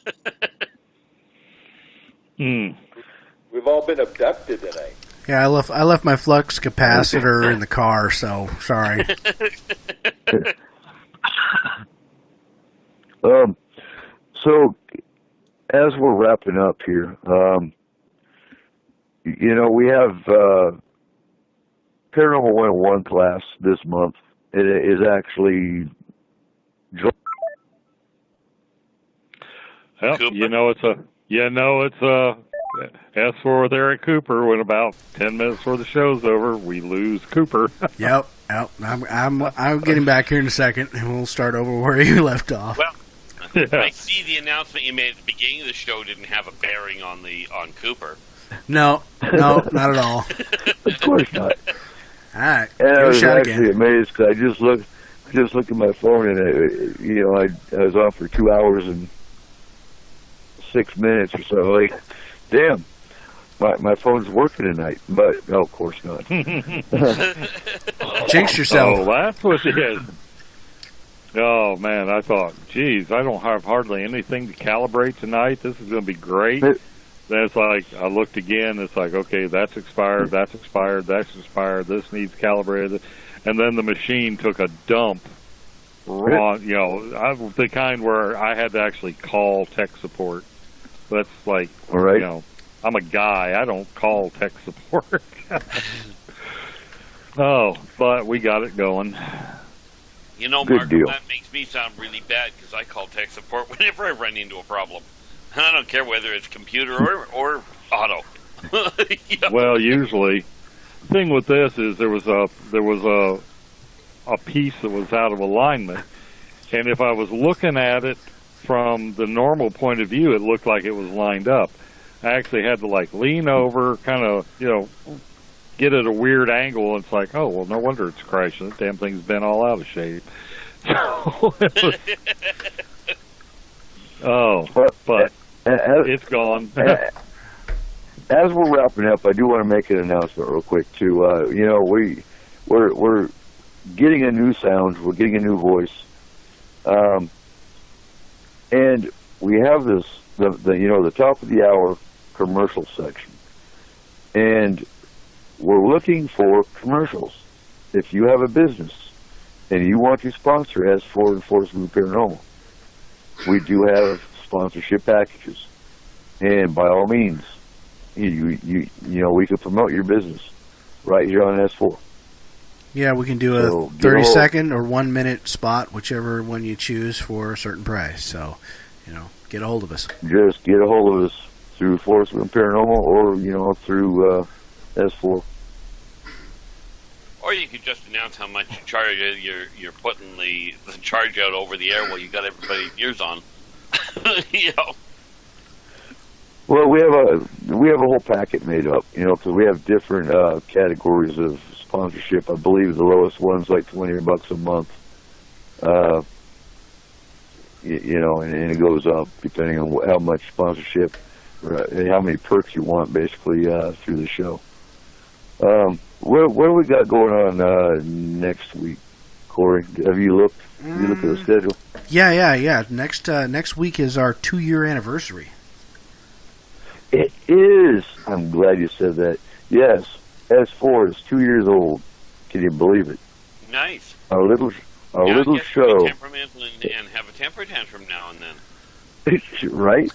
We've all been abducted tonight. Yeah, I left my flux capacitor in the car, so sorry. So as we're wrapping up here, you know, we have Paranormal 101 class this month. It is actually. Well, it's a S4 with Eric Cooper. When about 10 minutes before the show's over, we lose Cooper. Yep. I'm getting back here in a second, and we'll start over where you left off. Well, I see the announcement you made at the beginning of the show didn't have a bearing on Cooper. No, not at all. Of course not. All right, and I was actually amazed because I just looked at my phone, and I was off for 2 hours and 6 minutes or so. Like, damn, my phone's working tonight, but no, of course not. Jinx yourself. Oh, that's what it is. Oh man, I thought, geez, I don't have hardly anything to calibrate tonight. This is going to be great. Then it's like, I looked again, it's like, okay, that's expired, this needs calibrated. And then the machine took a dump on, the kind where I had to actually call tech support. That's like, I'm a guy, I don't call tech support. But we got it going. You know, Mark, that makes me sound really bad because I call tech support whenever I run into a problem. I don't care whether it's computer or auto. Well, usually, the thing with this is there was a piece that was out of alignment, and if I was looking at it from the normal point of view, it looked like it was lined up. I actually had to lean over, kind of get at a weird angle, and it's like, oh well, no wonder it's crashing. The damn thing's been all out of shape. But it's gone. As we're wrapping up, I do want to make an announcement real quick too. We're getting a new sound. We're getting a new voice, and we have the top of the hour commercial section, and we're looking for commercials. If you have a business and you want to sponsor S4 Enforcement Paranormal, we do have sponsorship packages, and by all means, we can promote your business right here on S4. Yeah, we can do a 30-second or 1 minute spot, whichever one you choose, for a certain price. So, get a hold of us. Just get a hold of us through Enforcement Paranormal, or through S4. Or you could just announce how much you charge. You're putting the charge out over the air while you got everybody's ears on. Well, we have a whole packet made up, because we have different categories of sponsorship. I believe the lowest one's like $20 a month. And it goes up depending on how much sponsorship, and how many perks you want, basically, through the show. What do we got going on next week, Corey? Have you looked? Have you looked at the schedule? Yeah. Next week is our 2-year anniversary. It is. I'm glad you said that. Yes, S4 is 2 years old. Can you believe it? Nice. Our little show. Be temperamental and have a temper tantrum now and then. Right.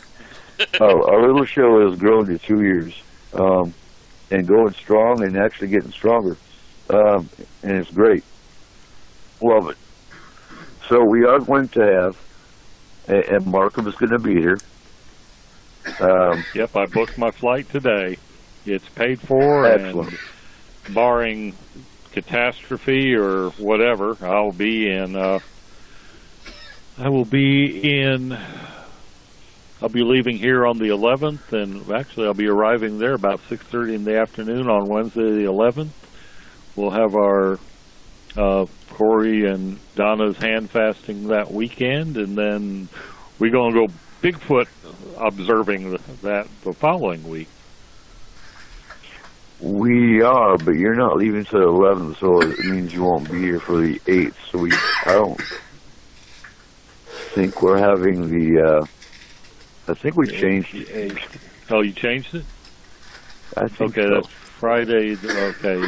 Our little show has grown to 2 years, and going strong and actually getting stronger, and it's great. Love it. So we are going to have, and Markham is going to be here. Yep, I booked my flight today. It's paid for. Excellent. And barring catastrophe or whatever, I'll be in I will be I'll be leaving here on the 11th, and actually I'll be arriving there about 6:30 in the afternoon on Wednesday the 11th. We'll have our Corey and Donna's hand fasting that weekend, and then we're going to go Bigfoot observing that the following week. We are, but you're not leaving till the 11th, so it means you won't be here for the 8th. So I don't think we're having the. I think we changed it. Oh, you changed it? I think okay, so. That's Friday. Okay,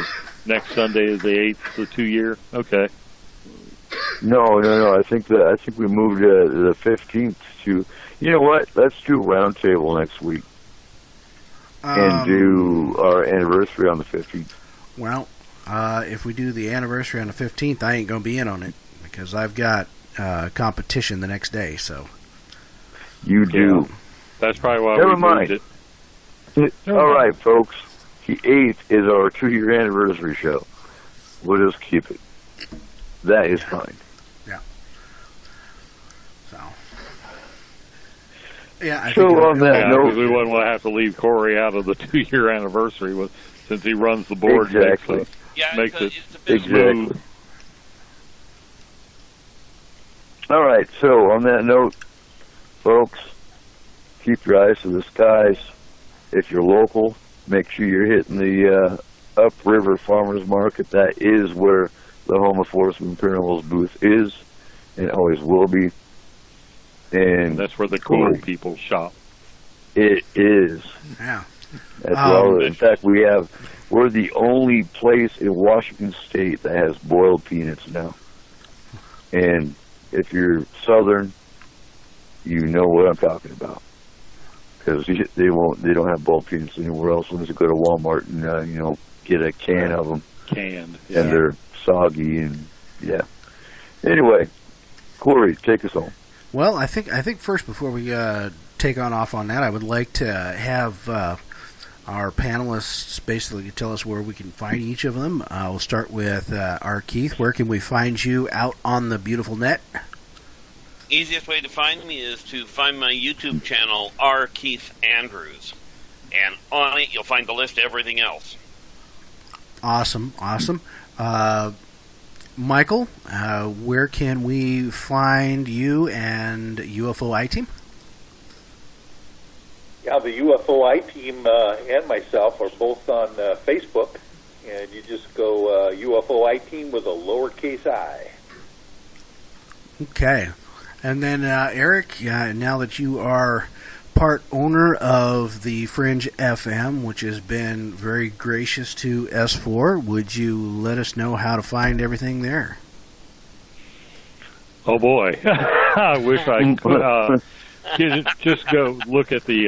next Sunday is the 8th, the 2 year. Okay. No. I think we moved the 15th to. You know what? Let's do a roundtable next week and do our anniversary on the 15th. Well, if we do the anniversary on the 15th, I ain't going to be in on it because I've got competition the next day. So you do. Yeah. That's probably why Never we mind. moved it. All right, folks. The 8th is our 2-year anniversary show. We'll just keep it. That is fine. Yeah. So. Yeah. I So think on that note, we wouldn't want to have to leave Corey out of the 2-year anniversary since he runs the board. Exactly. Makes it exactly. All right. So on that note, folks, keep your eyes to the skies. If you're local, make sure you're hitting the Upriver Farmers Market. That is where the Home of Forestman Paranormal's booth is, and always will be. And that's where the cool people shop. It is. Yeah. As well. In fact, we're the only place in Washington State that has boiled peanuts now. And if you're Southern, you know what I'm talking about. Because they don't have boiled peanuts anywhere else. Unless you go to Walmart and get a can of them. Canned. Yeah. And they're soggy and yeah. Anyway, Corey, take us home. Well, I think first before we take off on that, I would like to have our panelists basically tell us where we can find each of them. We'll start with our Keith. Where can we find you out on the beautiful net? Easiest way to find me is to find my YouTube channel, R. Keith Andrews. And on it, you'll find the list of everything else. Awesome. Michael, where can we find you and UFO I-Team? Yeah, the UFO I-Team and myself are both on Facebook. And you just go UFO I-Team with a lowercase I. Okay. And then, Eric, now that you are part owner of the Fringe FM, which has been very gracious to S4, would you let us know how to find everything there? Oh boy, I wish I could. Just go look up the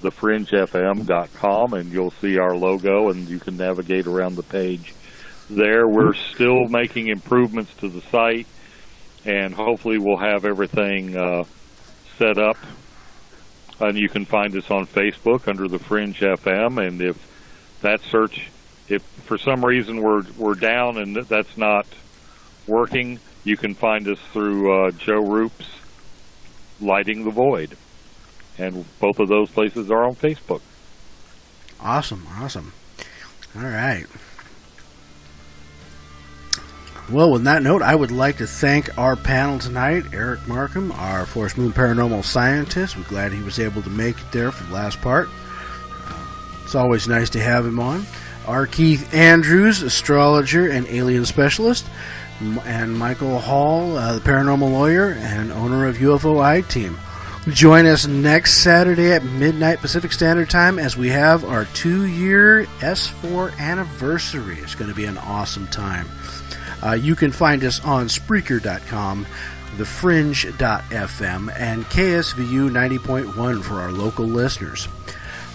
thefringefm.com and you'll see our logo and you can navigate around the page there. We're still making improvements to the site and hopefully we'll have everything set up. And you can find us on Facebook under the Fringe FM. And if for some reason we're down and that's not working, you can find us through Joe Roop's Lighting the Void. And both of those places are on Facebook. Awesome. All right. Well, with that note, I would like to thank our panel tonight, Eric Markham, our Forest Moon paranormal scientist. We're glad he was able to make it there for the last part. It's always nice to have him on. Our Keith Andrews, astrologer and alien specialist, and Michael Hall, the paranormal lawyer and owner of UFO I-Team. Join us next Saturday at midnight Pacific Standard Time as we have our 2-year S4 anniversary. It's going to be an awesome time. You can find us on Spreaker.com, thefringe.fm, and KSVU 90.1 for our local listeners.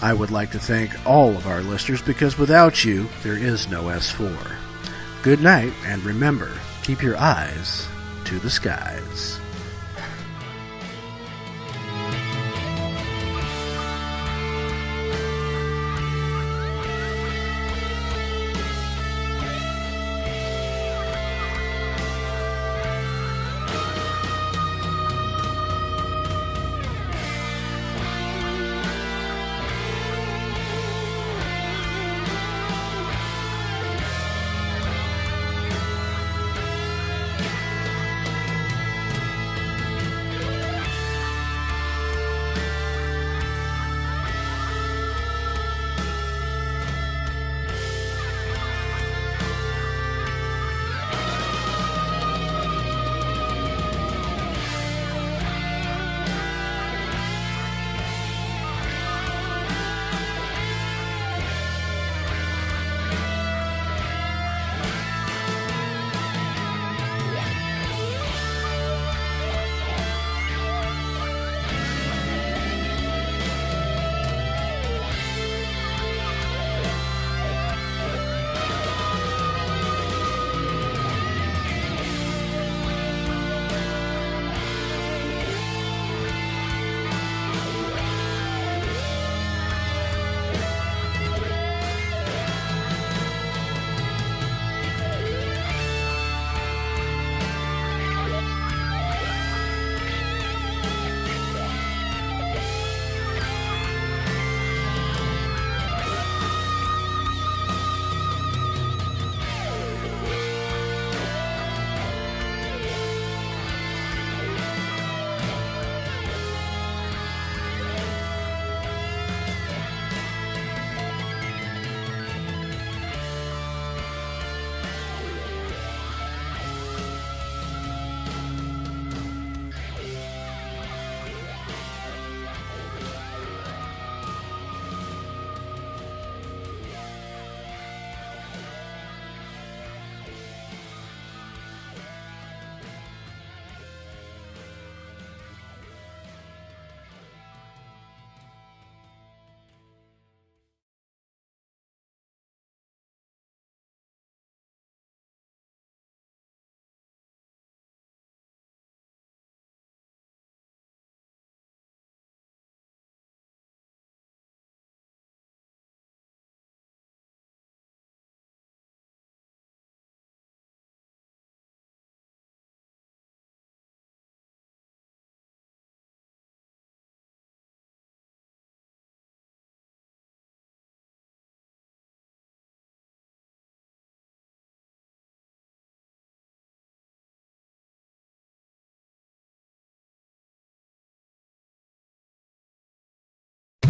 I would like to thank all of our listeners because without you, there is no S4. Good night, and remember, keep your eyes to the skies.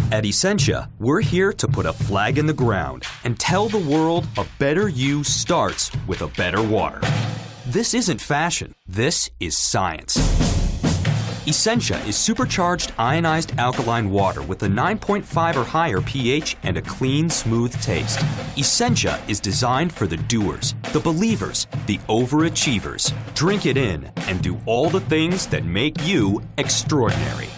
At Essentia, we're here to put a flag in the ground and tell the world a better you starts with a better water. This isn't fashion, this is science. Essentia is supercharged ionized alkaline water with a 9.5 or higher pH and a clean, smooth taste. Essentia is designed for the doers, the believers, the overachievers. Drink it in and do all the things that make you extraordinary.